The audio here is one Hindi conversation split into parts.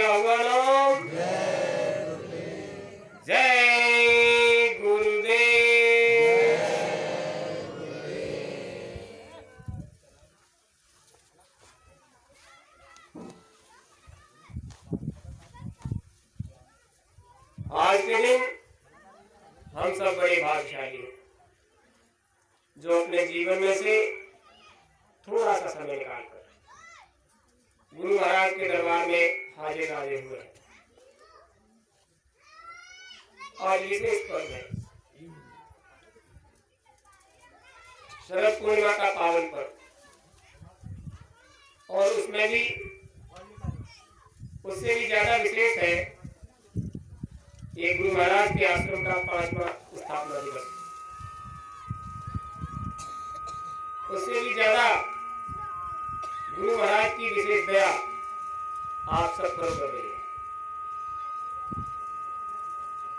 क्या हुआ नाम? जय गुरुदेव। आज के दिन हम सब बड़े भाग्यशाली हैं जो अपने जीवन में से थोड़ा सा समय निकालकर गुरु महाराज के दरबार में हाजिर नाजिर हुए हैं। आज विशेष पर्व है, शरद पूर्णिमा का पावन पर्व, और उसमें भी उससे भी ज्यादा विशेष है ये गुरु महाराज के आश्रम का 5वां स्थापना दिवस। उससे भी ज्यादा गुरु महाराज की विशेष दया आप सब पर कर रही है।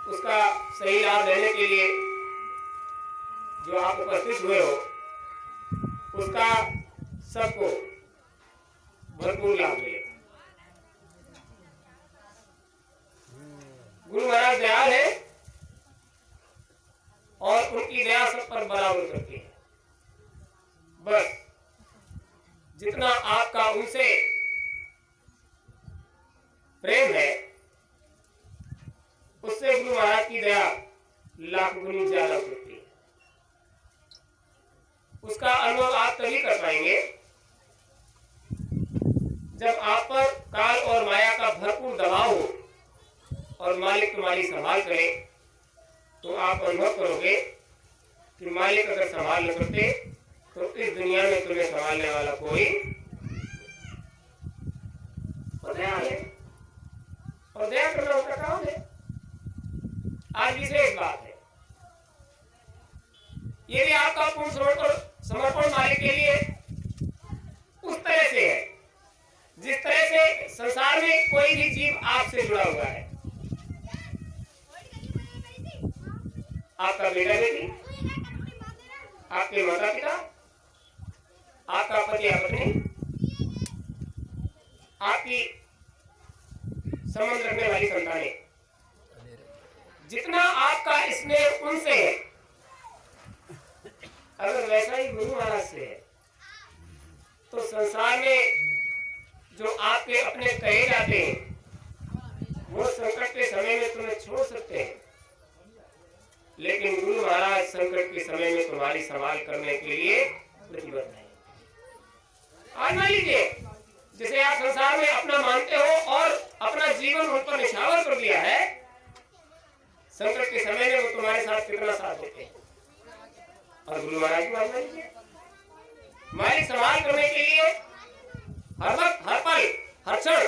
उसका सही लाभ लेने के लिए जो आप उपस्थित हुए हो उसका सबको भरपूर लाभ मिले। गुरु महाराज दयाल है और उनकी दया सब पर बराबर करती है। बस जितना आपका उनसे प्रेम है उससे गुरु महाराज की दया लाख गुनी ज्यादा होती है। उसका अनुभव आप तभी कर पाएंगे जब आप पर काल और माया का भरपूर दबाव हो और मालिक तुम्हारी संभाल करे, तो आप अनुभव करोगे कि मालिक अगर संभाल न करते तो इस दुनिया में तुम्हें संभालने वाला कोई दया है, और दया करना उसका काम है। आज विशेष बात है, ये भी आपका पूर्ण समर्पण मालिक के लिए उस तरह से है जिस तरह से संसार में कोई भी जीव आपसे जुड़ा हुआ है। आपका बेटा बेटी, आपके माता पिता, आपका पति या पत्नी, आपकी संबंध रखने वाली संतानें, जितना आपका स्नेह उनसे है अगर वैसा ही गुरु महाराज से है तो संसार में जो आपके अपने कहे जाते हैं वो संकट के समय में तुम्हें छोड़ सकते हैं, लेकिन गुरु महाराज संकट के समय में तुम्हारी संभाल करने के लिए प्रतिबद्ध है। आज मान लीजिए जिसे आप संसार में अपना मानते हो और अपना जीवन उन पर निछावर कर दिया है, संकट के समय में वो तुम्हारे साथ कितना साथ देते हैं। और गुरु महाराज को मान लीजिए मालिक संभाल करने के लिए हर वक्त हर पल हर क्षण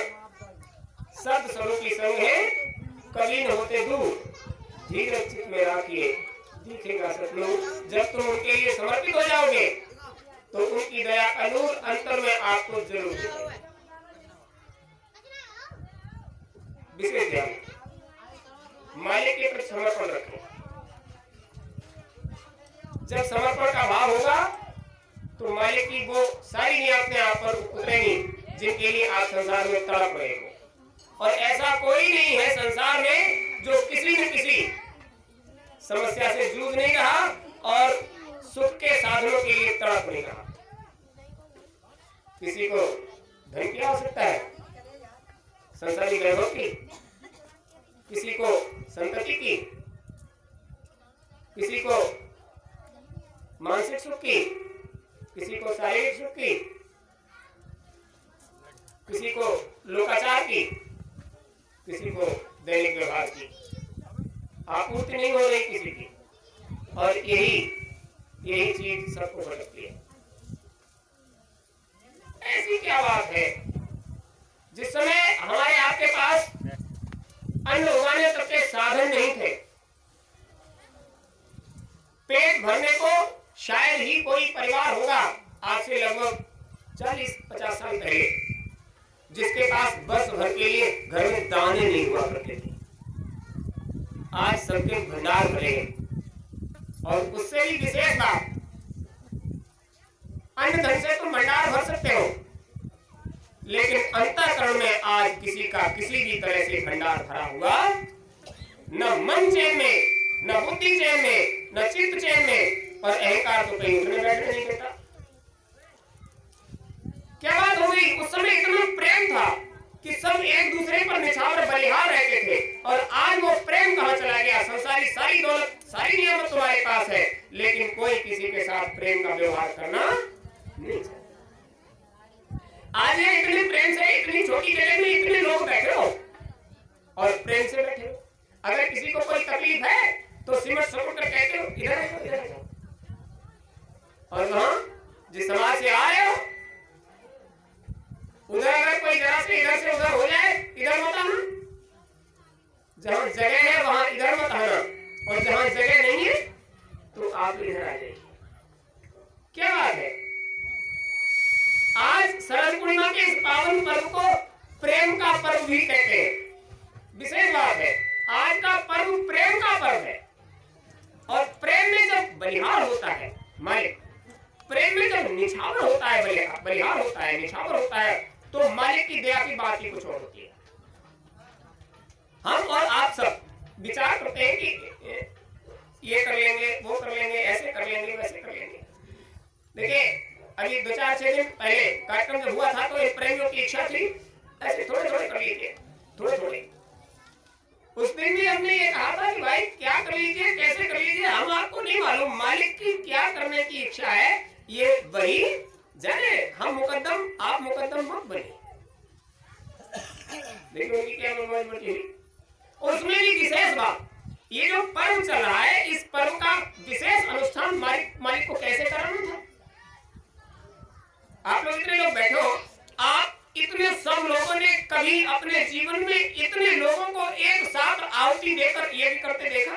सद स्वरूपी संग है, कभी न होते दूर, धीरज चित्त में राखिए दिखेगा सतनूर। जब तुम उनके लिए समर्पित हो जाओगे तो उनकी दया का नूर अंतर में आपको जरूर दिखेगा। विशेष ध्यान मालिक के प्रति समर्पण रखें। जब समर्पण का भाव होगा तो मालिक की वो सारी नियामतें आप पर उतरेंगी जिनके लिए आप संसार में तड़प रहे हो। और ऐसा कोई नहीं है संसार में जो किसी न किसी समस्या से जूझ नहीं रहा और सुख के साधनों के लिए तड़प नहीं रहा। किसी को धन की आवश्यकता है, संसारी वैभव की, किसी को संतति की, किसी को मानसिक सुख की, किसी को शारीरिक सुख की, किसी को लोकाचार की, किसी को दैनिक व्यवहार की आपूर्ति नहीं हो रही किसी की। और यही चीज सबको भटकती है। ऐसी क्या बात है जिस समय हमारे आपके पास अन्न उगाने तक के साधन नहीं थे, पेट भरने को शायद ही कोई परिवार होगा आज से लगभग 40-50 साल पहले जिसके पास बस भर के लिए घर में दाने नहीं हुआ करते थे। आज सबके भंडार भरे हैं। और उससे भी विशेष बात, अन्न धन से तुम भंडार भर सकते हो लेकिन अंतःकरण में आज किसी का किसी भी तरह से भंडार भरा हुआ, न मन चैन में, न बुद्धि चैन में, न चित्त चैन में, और अहंकार तो कहीं उठने बैठने नहीं देता। क्या बात हो गई? उस समय इतना प्रेम था कि सब एक दूसरे पर निछावर बलिहार रहते थे, और आज वो प्रेम कहां चला गया? संसारी सारी दौलत, सारी नियामत तुम्हारे पास है, लेकिन कोई किसी के साथ प्रेम का व्यवहार करना नहीं चाहता। आज ये इतने प्रेम से इतनी छोटी जगह में इतने लोग बैठे हो और प्रेम से बैठे हो। अगर किसी को कोई तकलीफ है तो सिमट सपोर्ट कर कहते हो इधर आओ, इधर आओ। और वहां जिस समाज से आ रहे हो उधर अगर कोई जरा से इधर से उधर हो जाए, इधर मत आना। जहां जगह है वहां इधर मत आना, और जहां जगह नहीं है तो आप इधर आ जाइए। क्या बात है? आज शरद पूर्णिमा के इस पावन पर्व को प्रेम का पर्व भी कहते हैं। विशेष बात है, आज का पर्व प्रेम का पर्व है, और प्रेम में जब बलिहार होता है मालिक, प्रेम में जब निछावर होता है, बलिहार होता है, निछावर होता है, तो मालिक की दया की बात ही कुछ और होती है। हम और आप सब विचार करते हैं कि ये कर लेंगे, वो कर लेंगे, ऐसे कर लेंगे, वैसे कर लेंगे। देखिए, अभी 2-4-6 दिन पहले कार्यक्रम जब हुआ था तो एक प्रेमियों की इच्छा थी ऐसे थोड़े थोड़े कर लीजिए, थोड़े थोड़े। उस दिन भी हमने ये कहा था कि भाई क्या कर लीजिए, कैसे कर लीजिए, हम आपको नहीं मालूम, मालिक की क्या करने की इच्छा है ये वही जाने। हम मुकद्दम, आप मुकद्दम मत बने। देखो कि क्या मौज मची। उसमें भी विशेष बात, ये जो पर्व चल रहा है, इस पर्व का विशेष अनुष्ठान मालिक को कैसे कराना था। आप लोग इतने लोग बैठे हो, आप इतने सब लोगों ने कभी अपने जीवन में इतने लोगों को एक साथ आहुति देकर यज्ञ करते देखा?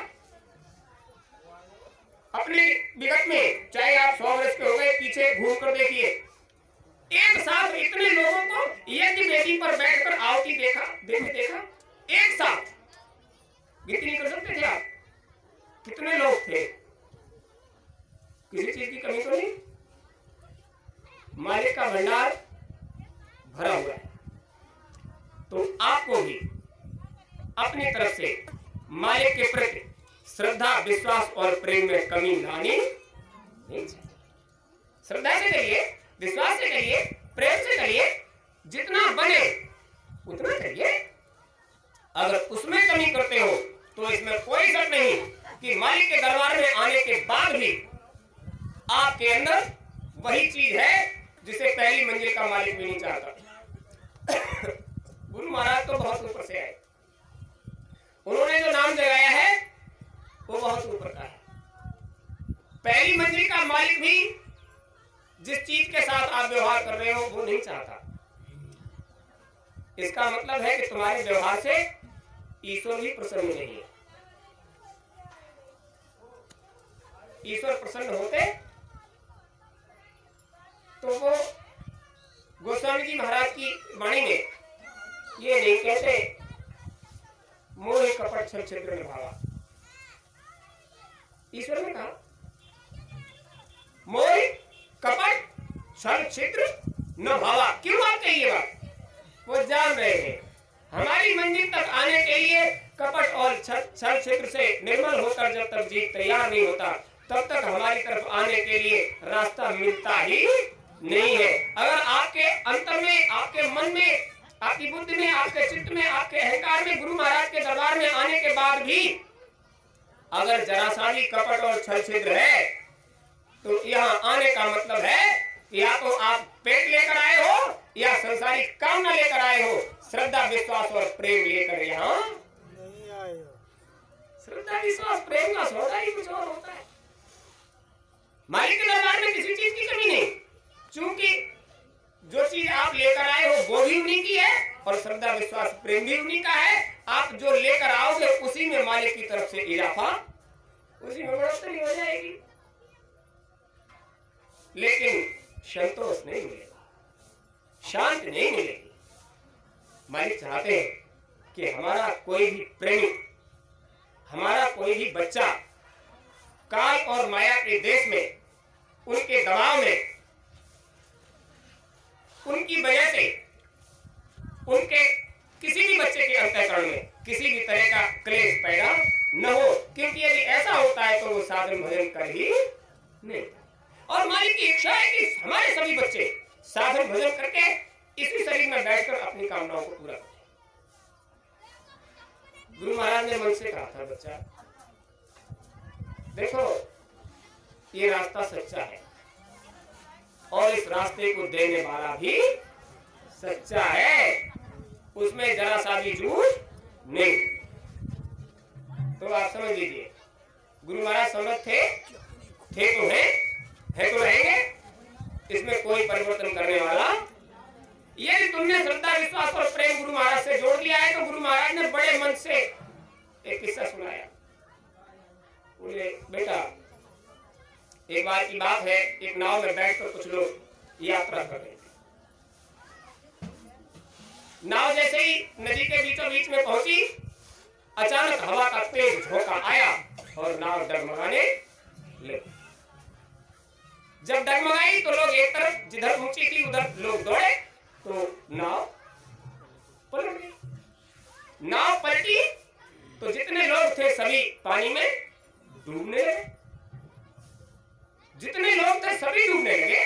अपने विगत में, चाहे आप 100 वर्ष के हो गए, पीछे घूम कर देखिए, एक साथ इतने लोगों को यज्ञ वेदी पर बैठकर आहुति देखा? एक साथ गिनती नहीं कर सकते थे आप कितने लोग थे? किसी चीज की कमी तो नहीं। मालिक का भंडार भरा हुआ है, तो आपको भी अपनी तरफ से मालिक के प्रति श्रद्धा, विश्वास और प्रेम में कमी लानी नहीं चाहिए। श्रद्धा से करिए, विश्वास से करिए, प्रेम से करिए, जितना बने उतना करिए। अगर उसमें कमी करते हो तो इसमें कोई शक नहीं कि मालिक के दरबार में आने के बाद भी आपके अंदर वही चीज है जिसे पहली मंजिल का मालिक भी नहीं चाहता। गुरु महाराज तो बहुत ऊपर से आए, उन्होंने जो नाम जगाया है वो बहुत ऊपर का है। पहली मंजिल का मालिक भी जिस चीज के साथ आप व्यवहार कर रहे हो वो नहीं चाहता। इसका मतलब है कि तुम्हारे व्यवहार से ईश्वर भी प्रसन्न नहीं है। ईश्वर प्रसन्न होते तो वो गोस्वामी जी महाराज की वाणी में ये नहीं कहते मोह कपट छल छिद्र में भावा। ईश्वर ने कहा मोह कपट छल छिद्र न भावा। क्यों बात कही ये बात? वो जान रहे हैं हमारी मंजिल तक आने के लिए कपट और छल छिद्र से निर्मल होकर जब तक जीव तैयार नहीं होता तब तक हमारी तरफ आने के लिए रास्ता मिलता ही नहीं है। अगर आपके अंतर में, आपके मन में, आपकी बुद्धि में, आपके चित्त में, आपके अहंकार में गुरु महाराज के दरबार में आने के बाद भी अगर जरा सा भी कपट और छल छिद्र है तो यहाँ आने का मतलब है या तो आप पेट लेकर आए हो या संसारी कामना लेकर आए हो। श्रद्धा, विश्वास और प्रेम लेकर यहाँ नहीं आए हो। श्रद्धा, विश्वास, प्रेम का सौदा ही कुछ और होता है। मालिक के दरबार में किसी चीज की कमी नहीं, क्योंकि जो चीज आप लेकर आए हो वो भी उन्हीं की है और श्रद्धा, विश्वास, प्रेम भी उन्हीं का है। आप जो लेकर आओगे उसी में मालिक की तरफ से इजाफा, उसी में बढ़ोतरी हो जाएगी। लेकिन संतोष नहीं मिलेगा, शांति नहीं मिलेगी। मालिक चाहते हैं कि हमारा कोई भी प्रेमी, हमारा कोई भी बच्चा काल और माया के देश में, उनके दबाव में, उनकी वजह से उनके किसी भी बच्चे के अंतःकरण में किसी भी तरह का क्लेश पैदा न हो, क्योंकि यदि ऐसा होता है तो वो साधन भजन कर ही नहीं। और मालिक की इच्छा है कि हमारे सभी बच्चे साधन भजन करके इसी शरीर में बैठकर अपनी कामनाओं को पूरा करें। गुरु महाराज ने मन से कहा था, बच्चा देखो ये रास्ता सच्चा है और इस रास्ते को देने वाला भी सच्चा है, उसमें जरा सा भी झूठ नहीं। तो आप समझ लीजिए, गुरु महाराज समर्थ थे तो है तो रहेंगे, इसमें कोई परिवर्तन करने वाला। यदि तुमने श्रद्धा विश्वास और प्रेम गुरु महाराज से जोड़ लिया है तो गुरु महाराज ने बड़े मन से एक किस्सा सुनाया। बोले बेटा, एक बार की बात है, एक नाव में बैठकर कुछ लोग यात्रा कर रहे थे। नाव जैसे ही नदी के बीचों बीच में पहुंची, अचानक हवा का तेज झोंका आया और नाव डगमगाने लगी। जब डगमगाई तो लोग एक तरफ, जिधर ऊंची थी उधर लोग दौड़े तो नाव पलट गई। नाव पलटी तो जितने लोग थे सभी पानी में डूबने लगे। जितने लोग थे सभी डूबने लगे।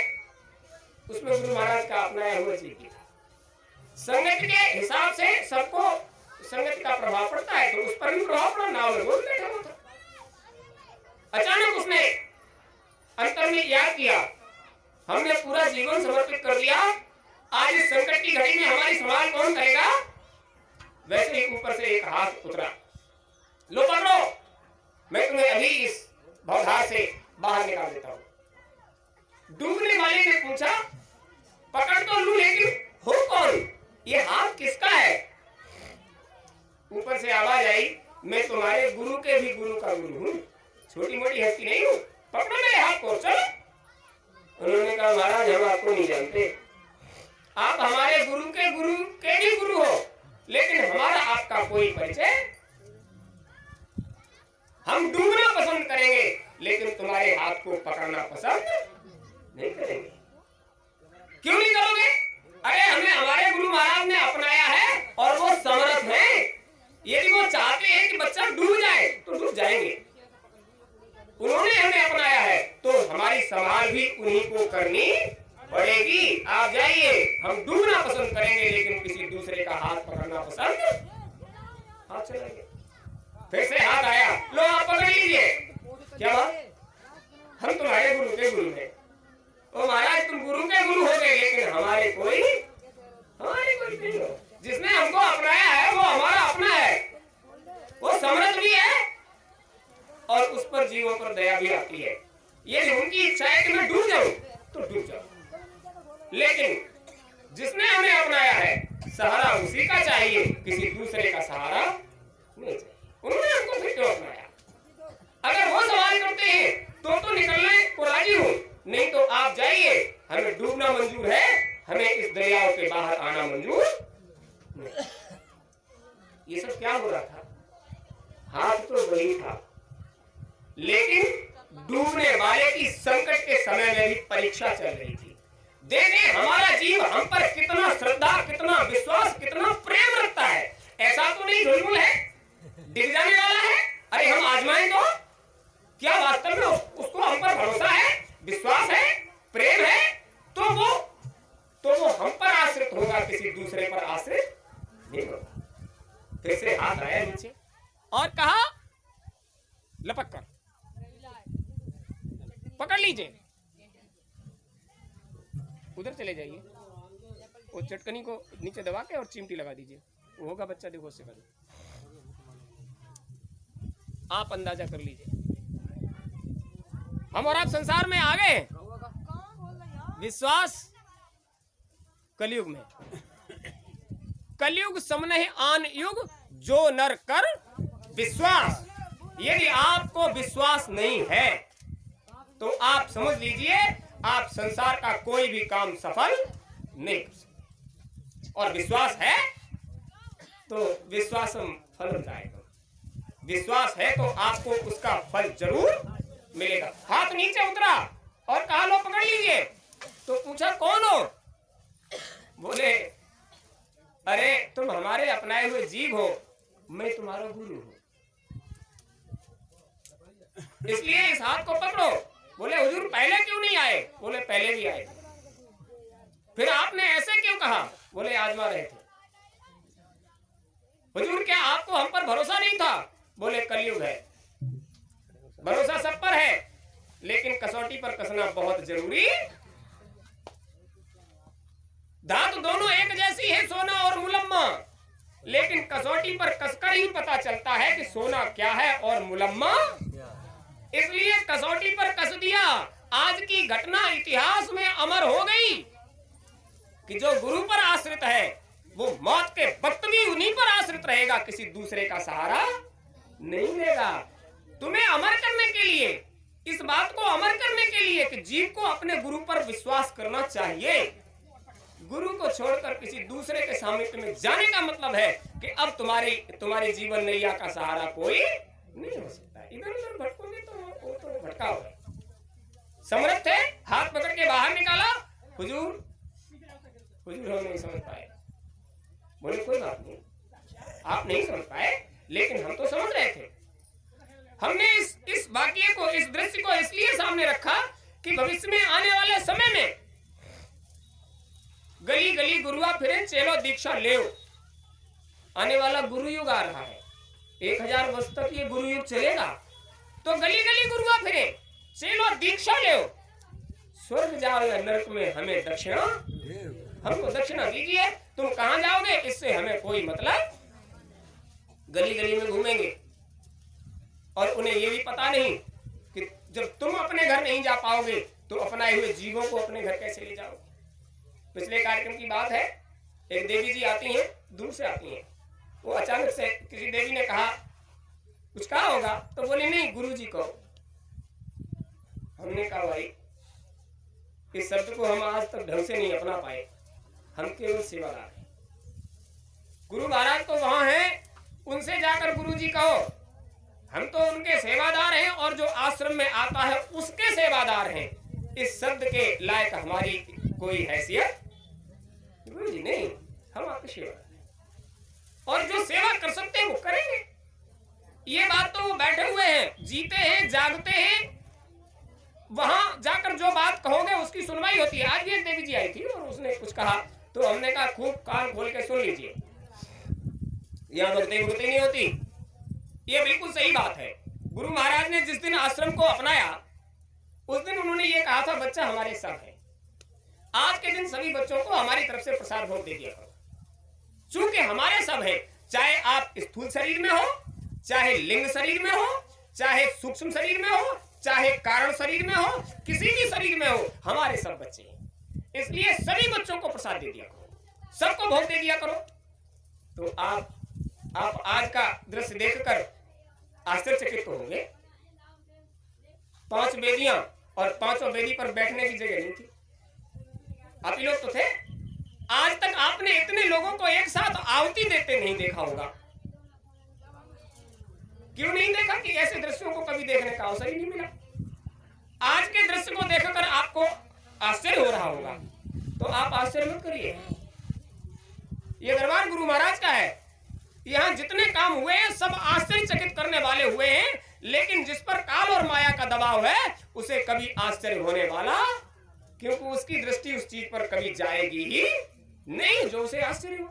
उसमें गुरु महाराज का अपनाया हुआ चीज था, संगत के हिसाब से सबको संगत का प्रभाव पड़ता है, तो उस पर भी प्रभाव पड़ा। नाव में बोल बैठा हुआ था। अचानक उसने अंतर में याद किया, हमने पूरा जीवन समर्पित कर दिया, आज इस संकट की घड़ी में हमारी संभाल कौन करेगा। वैसे ही ऊपर से एक हाथ उतरा, लो पकड़ो, मैं तुम्हें अभी इस भवधार से बाहर निकाल देता हूं। डूबने वाले ने पूछा, पकड़ तो लूं लेकिन हो कौन, ये हाथ किसका है। ऊपर से आवाज आई, मैं तुम्हारे गुरु के भी गुरु का गुरु हूं, छोटी मोटी हस्ती नहीं हूं, पकड़ो मेरे हाथ को, चलो। उन्होंने कहा, महाराज हम आपको नहीं जानते, आप हमारे गुरु के भी गुरु हो, लेकिन हमारा आपका कोई परिचय। हम डूबना पसंद करेंगे लेकिन तुम्हारे हाथ को पकड़ना पसंद नहीं करेंगे। क्यों नहीं करोगे? अरे हमें हमारे गुरु महाराज ने अपनाया है और वो समर्थ है। यदि वो चाहते हैं कि बच्चा डूब जाए तो डूब जाएंगे। उन्होंने हमें अपनाया है तो हमारी संभाल भी उन्हीं को करनी पड़ेगी। आप जाइए, हम डूबना पसंद करेंगे लेकिन किसी दूसरे का हाथ पकड़ना पसंद। हाथ चलाइए, फिर से हाथ आया, लो आप पकड़ लीजिए। क्या बात, हम तुम्हारे गुरु के गुरु हैं। ओ महाराज, तुम गुरु के गुरु हो गए लेकिन हमारे कोई नहीं हो। जिसने हमको अपनाया है वो हमारा अपना है, वो समर्थ भी है और उस पर जीवों पर दया भी आती है। ये उनकी इच्छा है कि मैं डूब जाऊं तो डूब जाऊं, लेकिन जिसने हमें अपनाया है सहारा उसी का चाहिए, किसी दूसरे का सहारा नहीं चाहिए। उन्होंने हमको फिर क्यों अपनाया? अगर वो सवाल करते हैं तो निकलने को राजी हूं, नहीं तो आप जाइए, हमें डूबना मंजूर है, हमें इस दरियाओं के बाहर आना मंजूर नहीं। ये सब क्या हो रहा था? हाथ तो वही था, लेकिन डूबने वाले की संकट के समय में भी परीक्षा चल रही थी। देखें हमारा जीव हम पर कितना श्रद्धा, कितना विश्वास, कितना प्रेम रखता है। ऐसा तो नहीं झुलमुल है, डिग जाने वाला है। अरे हम आजमाएं तो क्या वास्तव में उसको हम पर भरोसा है, विश्वास है, प्रेम है, तो वो हम पर आश्रित होगा, किसी दूसरे पर आश्रित नहीं होगा। फिर से हाथ आया नीचे और कहा, लपक कर पकड़ लीजिए, उधर चले जाइए, वो चटकनी को नीचे दबा के और चिमटी लगा दीजिए, वो होगा बच्चा, देखो उससे कर, आप अंदाजा कर लीजिए। हम और आप संसार में आ गए, विश्वास कलयुग में, कलयुग समनहि आन युग, जो नर कर विश्वास। यदि आपको विश्वास नहीं है तो आप समझ लीजिए आप संसार का कोई भी काम सफल नहीं कर सकते। और विश्वास है तो विश्वासम फलम जाएगा, विश्वास है तो आपको उसका फल जरूर मिलेगा। हाथ नीचे उतरा और कहा, लो पकड़ लीजिए। तो पूछा, कौन हो? बोले अरे तुम हमारे अपनाए हुए जीव हो, मैं तुम्हारा गुरु हूं, इसलिए इस हाथ को पकड़ो। बोले हुजूर पहले क्यों नहीं आए? बोले पहले भी आए। फिर आपने ऐसे क्यों कहा? बोले आजमा रहे थे। हुजूर क्या आपको हम पर भरोसा नहीं था? बोले कलयुग है, भरोसा सब पर है, लेकिन कसौटी पर कसना बहुत जरूरी। धातु दोनों एक जैसी है, सोना और मुलम्मा, लेकिन कसौटी पर कसकर ही पता चलता है कि सोना क्या है और मुलम्मा। इसलिए कसौटी पर कस दिया। आज की घटना इतिहास में अमर हो गई कि जो गुरु पर आश्रित है वो मौत के वक्त भी उन्हीं पर आश्रित रहेगा, किसी दूसरे का सहारा नहीं लेगा। तुम्हें अमर करने के लिए, इस बात को अमर करने के लिए कि जीव को अपने गुरु पर विश्वास करना चाहिए। गुरु को छोड़कर किसी दूसरे के सामिप्य में जाने का मतलब है कि अब तुम्हारी जीवन नैया का सहारा कोई नहीं हो सकता। इधर उधर भटकोगे तो वो तो भटका होगा। समर्थ थे, हाथ पकड़ के बाहर निकाला। हुजूर हम नहीं समझ पाए। बोले कोई बात नहीं, आप नहीं समझ पाए, लेकिन हम तो समझ रहे थे। हमने इस वाक्य को, इस दृश्य को इसलिए सामने रखा कि भविष्य में आने वाले समय में गली गली गुरुआ फिरे, चेलो दीक्षा ले। आने वाला गुरु युग आ रहा है, 1000 वर्ष तक ये गुरु युग चलेगा। तो गली गली गुरुआ फिरे, चेलो दीक्षा ले। स्वर्ग जाओ या नरक में हमें दक्षिणा, हमको दक्षिणा दीजिए। तुम कहां जाओगे इससे हमें कोई मतलब। गली गली में घूमेंगे और उन्हें ये भी पता नहीं कि जब तुम अपने घर नहीं जा पाओगे तो अपनाए हुए जीवों को अपने घर कैसे ले जाओगे। पिछले कार्यक्रम की बात है, एक देवी जी आती हैं, दूर से आती हैं। वो अचानक से किसी देवी ने कहा कुछ कहा होगा, तो बोली नहीं गुरु जी को। हमने कहा भाई इस शब्द को हम आज तक ढंग से नहीं अपना पाए, हम केवल सेवादार हैं। गुरु महाराज तो वहां हैं, उनसे जाकर गुरु जी कहो। हम तो उनके सेवादार हैं और जो आश्रम में आता है उसके सेवादार हैं। इस शब्द के लायक हमारी कोई हैसियत गुरु जी नहीं, हम आपके सेवादार हैं और जो सेवा कर सकते हैं वो करेंगे। ये बात तो वो बैठे हुए हैं, जीते हैं, जागते हैं। वहां जाकर जो बात कहोगे उसकी सुनवाई होती है। आज भी एक देवी जी आई थी और उसने कुछ कहा तो हमने कहा खूब कान खोल के सुन लीजिए, यहां मुक्ति नहीं होती। ये बिल्कुल सही बात है। गुरु महाराज ने जिस दिन आश्रम को अपनाया उस दिन उन्होंने ये कहा था बच्चा हमारे साथ है। आज के दिन सभी बच्चों को हमारी तरफ से प्रसाद भोग दे दिया करो, चूंकि हमारे सब है। चाहे आप स्थूल शरीर में हो, चाहे लिंग शरीर में हो, चाहे सूक्ष्म शरीर में हो, चाहे कारण शरीर में हो, किसी भी शरीर में हो, हमारे सब बच्चे हैं। इसलिए सभी बच्चों को प्रसाद दे दिया करो, सबको भोग दे दिया करो। तो आप आज का दृश्य देखकर आश्चर्यचकित होंगे। 5 वेदियां और 5 वेदी पर बैठने की जगह नहीं थी। आप ही लोग तो थे। आज तक आपने इतने लोगों को एक साथ आहुति देते नहीं देखा होगा। क्यों नहीं देखा? कि ऐसे दृश्यों को कभी देखने का अवसर ही नहीं मिला। आज के दृश्य को देखकर आपको आश्चर्य हो रहा होगा, तो आप आश्चर्य मत करिए। ये दरबार गुरु महाराज का है। यहाँ जितने काम हुए हैं सब आश्चर्यचकित करने वाले हुए हैं, लेकिन जिस पर काल और माया का दबाव है उसे कभी आश्चर्य होने वाला, क्योंकि उसकी दृष्टि उस चीज पर कभी जाएगी ही नहीं जो उसे आश्चर्य हो।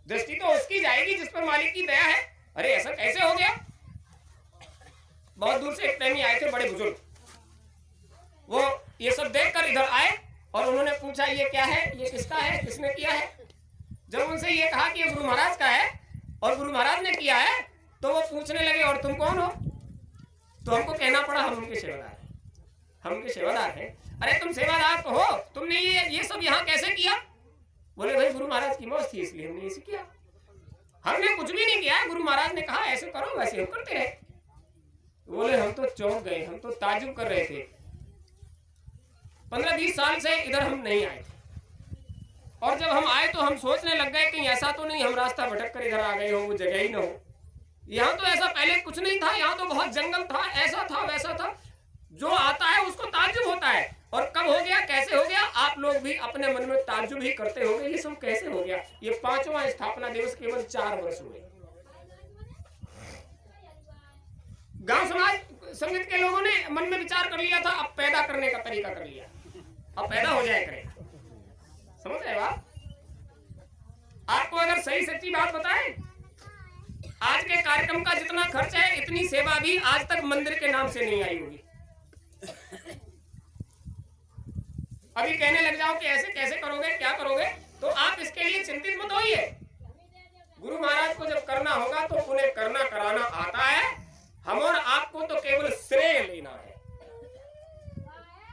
दृष्टि तो उसकी जाएगी जिस पर मालिक की दया है। अरे ऐसा कैसे हो गया? बहुत दूर से एक प्रेमी आए थे, बड़े बुजुर्ग। वो ये सब देखकर इधर आए और उन्होंने पूछा ये क्या है, ये किसका है, किसने किया है। जब उनसे ये कहा कि ये गुरु महाराज का है और गुरु महाराज ने किया है, तो वो पूछने लगे और तुम कौन हो? तो हमको कहना पड़ा हम उनके सेवादार हैं, हम उनके सेवादार हैं। अरे तुम सेवादार तो हो, तुमने ये सब यहाँ कैसे किया? बोले भाई गुरु महाराज की मौज थी इसलिए हमने इसे किया, हमने कुछ भी नहीं किया। गुरु महाराज ने कहा ऐसे करो, वैसे हम करते रहे। बोले हम तो चौंक गए, हम तो ताज्जुब कर रहे थे। 15-20 साल से इधर हम नहीं आए थे और जब हम आए तो हम सोचने लग गए कि ऐसा तो नहीं हम रास्ता भटक कर इधर आ गए हो, वो जगह ही ना हो। यहाँ तो ऐसा पहले कुछ नहीं था, यहाँ तो बहुत जंगल था, ऐसा था वैसा था। जो आता है उसको ताज्जुब होता है और कब हो गया, कैसे हो गया, आप लोग भी अपने मन में ताज्जुब ही करते होंगे, ये सब कैसे हो गया। ये 5वां स्थापना दिवस केवल 4 वर्ष हुए। गांव समाज समिति के लोगों ने मन में विचार कर लिया था, अब पैदा करने का तरीका कर लिया, अब पैदा हो जाए करे। समझ रहे हो आप? आपको अगर सही सच्ची बात बताएं, आज के कार्यक्रम का जितना खर्च है इतनी सेवा भी आज तक मंदिर के नाम से नहीं आई होगी। अभी कहने लग जाओ कि ऐसे कैसे करोगे, क्या करोगे, तो आप इसके लिए चिंतित मत होइए। गुरु महाराज को जब करना होगा तो उन्हें करना कराना आता है, हम और आपको तो केवल श्रेय लेना है।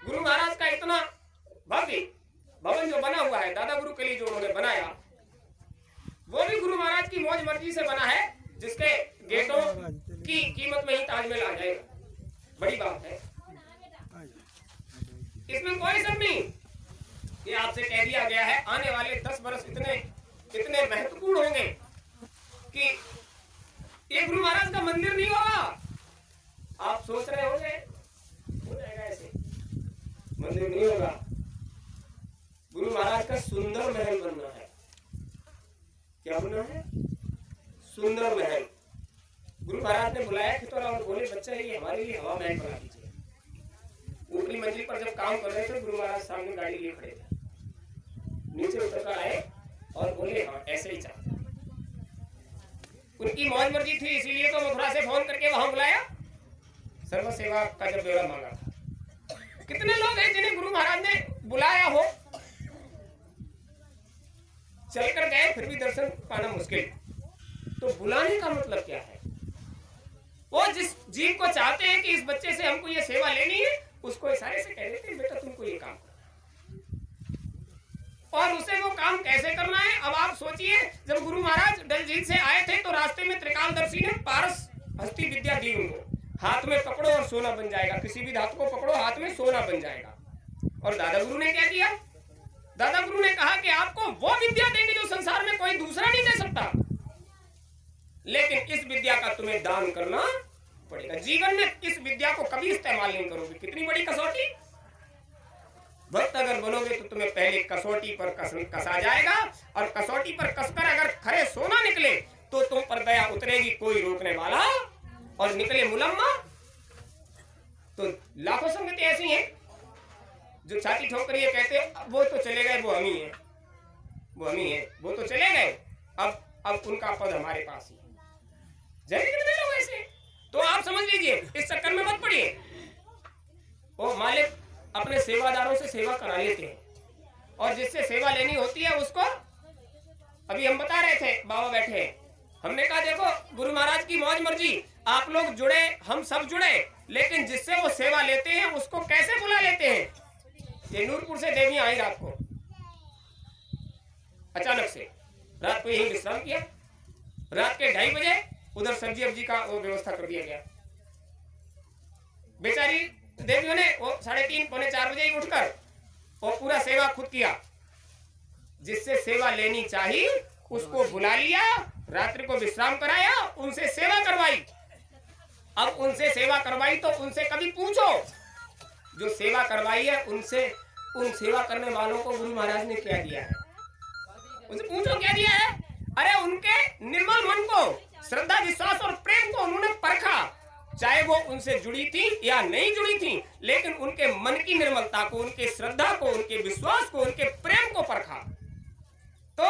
गुरु महाराज का इतना भव्य भवन जो बना हुआ है, दादा गुरु के लिए जो उन्होंने बनाया, वो भी गुरु महाराज की मौज मर्जी से बना है, जिसके गेटों की कीमत में ही ताजमहल आ जाएगा। बड़ी बात है, इसमें कोई शक नहीं। ये आपसे कह दिया गया है, आने वाले 10 वर्ष इतने महत्वपूर्ण होंगे कि ये गुरु महाराज का मंदिर नहीं होगा। आप सोच रहे होंगे हो जाएगा ऐसे, मंदिर नहीं होगा। गुरु महाराज का सुंदर महल बनना है। क्या बनना है? सुंदर महल। गुरु महाराज ने बुलाया खितौरा और बोले, बच्चा ये हमारे लिए हवा महल बना दीजिए। ऊपरी मंजिल पर जब काम कर रहे थे, गुरु महाराज सामने गाड़ी लिए खड़े थे, नीचे उतर कर आए और बोले, हाँ ऐसे ही चाहते। उनकी मौज मर्जी थी, इसीलिए तो मथुरा से फोन करके वहां बुलाया, सर्व सेवा का जब ब्यौरा मांगा था। कितने लोग हैं जिन्हें गुरु महाराज ने बुलाया हो, चलकर गए, फिर भी दर्शन पाना मुश्किल। तो बुलाने का मतलब क्या है? वो जिस जीव को चाहते हैं कि इस बच्चे से हमको ये सेवा लेनी है, उसको इशारे से कह देते हैं, बेटा तुमको ये काम करना है। और उसे वो काम कैसे करना है? अब आप सोचिए, जब गुरु महाराज डल झील से आए थे तो रास्ते में त्रिकालदर्शी ने पारस हस्ती विद्या दी उनको, हाथ में पकड़ो और सोना बन जाएगा, किसी भी धातु को पकड़ो हाथ में सोना बन जाएगा। और दादा गुरु ने क्या किया? दादा गुरु ने कहा कि आपको वो विद्या देंगे जो संसार में कोई दूसरा नहीं दे सकता, लेकिन इस विद्या का तुम्हें दान करना पड़ेगा। जीवन में इस विद्या को कभी इस्तेमाल नहीं करोगे। कितनी बड़ी कसौटी! भक्त अगर बनोगे तो तुम्हें पहले कसौटी पर कसा जाएगा, और कसौटी पर कसकर अगर खरे सोना निकले तो तुम पर दया उतरेगी, कोई रोकने वाला, और निकले मुलम्मा तो लाखों संगति ऐसी हैं जो छाती ठोक कर ये कहते वो तो चले गए, वो हम ही हैं, वो हम ही हैं, वो तो चले गए, अब उनका पद हमारे पास ही है। जैसे कितने लोग ऐसे। तो आप समझ लीजिए, इस चक्कर में मत पड़िए। वो मालिक अपने सेवादारों से सेवा करा लेते हैं, और जिससे सेवा लेनी होती है उसको, अभी हम बता रहे थे, बाबा बैठे हैं, हमने कहा देखो गुरु महाराज की मौज मर्जी, आप लोग जुड़े, हम सब जुड़े, लेकिन जिससे वो सेवा लेते हैं उसको कैसे बुला लेते हैं। ये नूरपुर से देवी आई रात को, अचानक से रात को यही विश्राम किया। रात के 2:30 बजे उधर सब्जी अब्जी का वो व्यवस्था कर दिया गया। बेचारी देवियों ने वो 3:30 पौने 4 बजे ही उठकर वो पूरा सेवा खुद किया। जिससे सेवा लेनी चाहिए उसको बुला लिया, रात्रि को विश्राम कराया, उनसे सेवा करवाई। अब उनसे सेवा करवाई तो उनसे कभी पूछो, जो सेवा करवाई है उनसे, उन सेवा करने वालों को गुरु महाराज ने क्या दिया है, उनसे पूछो क्या दिया है। अरे उनके निर्मल मन को, श्रद्धा विश्वास और प्रेम को उन्होंने परखा, चाहे वो उनसे जुड़ी थी या नहीं जुड़ी थी, लेकिन उनके मन की निर्मलता को, उनके श्रद्धा को, उनके विश्वास को, उनके प्रेम को परखा। तो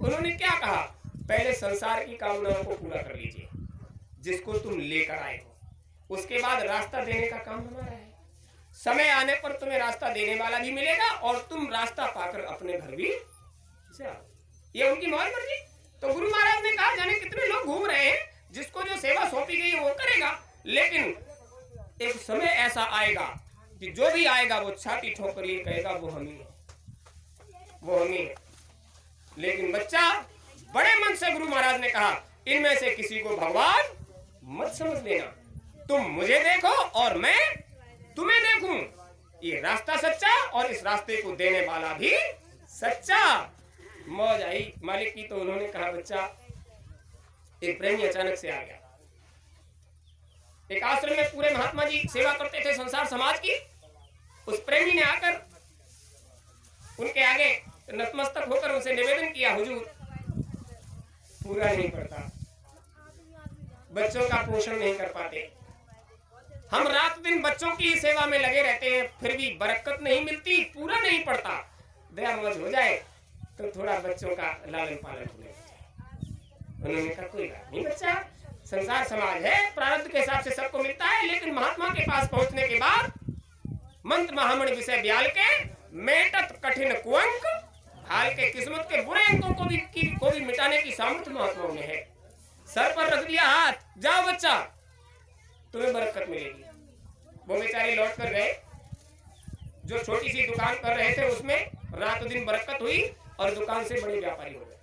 उन्होंने क्या कहा, पहले संसार की कामनाओं को पूरा कर लीजिए जिसको तुम लेकर आए हो, उसके बाद रास्ता देने का काम हमारा है। समय आने पर तुम्हें रास्ता देने वाला भी मिलेगा और तुम रास्ता पाकर अपने घर भी आओ। ये उनकी मौज मर्जी। तो गुरु महाराज ने कहा, जाने कितने लोग घूम रहे हैं, जिसको जो सेवा सौंपी गई है वो करेगा, लेकिन एक समय ऐसा आएगा कि जो भी आएगा वो छाती ठोक कर ये कहेगा वो हम ही है, वो हम ही है। लेकिन बच्चा, बड़े मन से गुरु महाराज ने कहा, इनमें से किसी को भगवान मत समझ लेना, तुम मुझे देखो और मैं तुम्हें देखूं। ये रास्ता सच्चा और इस रास्ते को देने वाला भी सच्चा। मौज आई मालिक की। तो उन्होंने कहा, बच्चा, एक प्रेमी अचानक से आ गया। एक आश्रम में पूरे महात्मा जी सेवा करते थे संसार समाज की। उस प्रेमी ने आकर उनके आगे नतमस्तक होकर उनसे निवेदन किया, हुजूर पूरा नहीं पड़ता, बच्चों का पोषण नहीं कर पाते, हम रात दिन बच्चों की सेवा में लगे रहते हैं, फिर भी बरकत नहीं मिलती, पूरा नहीं पड़ता, दया मौज हो जाए तो थोड़ा बच्चों का लालन पालन हो जाए। उन्होंने कहा कोई बात नहीं बच्चा, संसार समाज है, प्रारब्ध के हिसाब से सबको मिलता है, लेकिन महात्मा के पास पहुंचने के बाद मंत्र महामणि विषय ब्याल के मेटत कठिन कुअंक हाल के किस्मत के बुरे अंकों को भी मिटाने की सामर्थ्य महात्माओं में है। सर पर रख दिया हाथ, जाओ बच्चा तुम्हें बरकत मिलेगी। वो बेचारे लौट कर गए, जो छोटी सी दुकान कर रहे थे उसमें रात दिन बरकत हुई और दुकान से बड़े व्यापारी हो गए।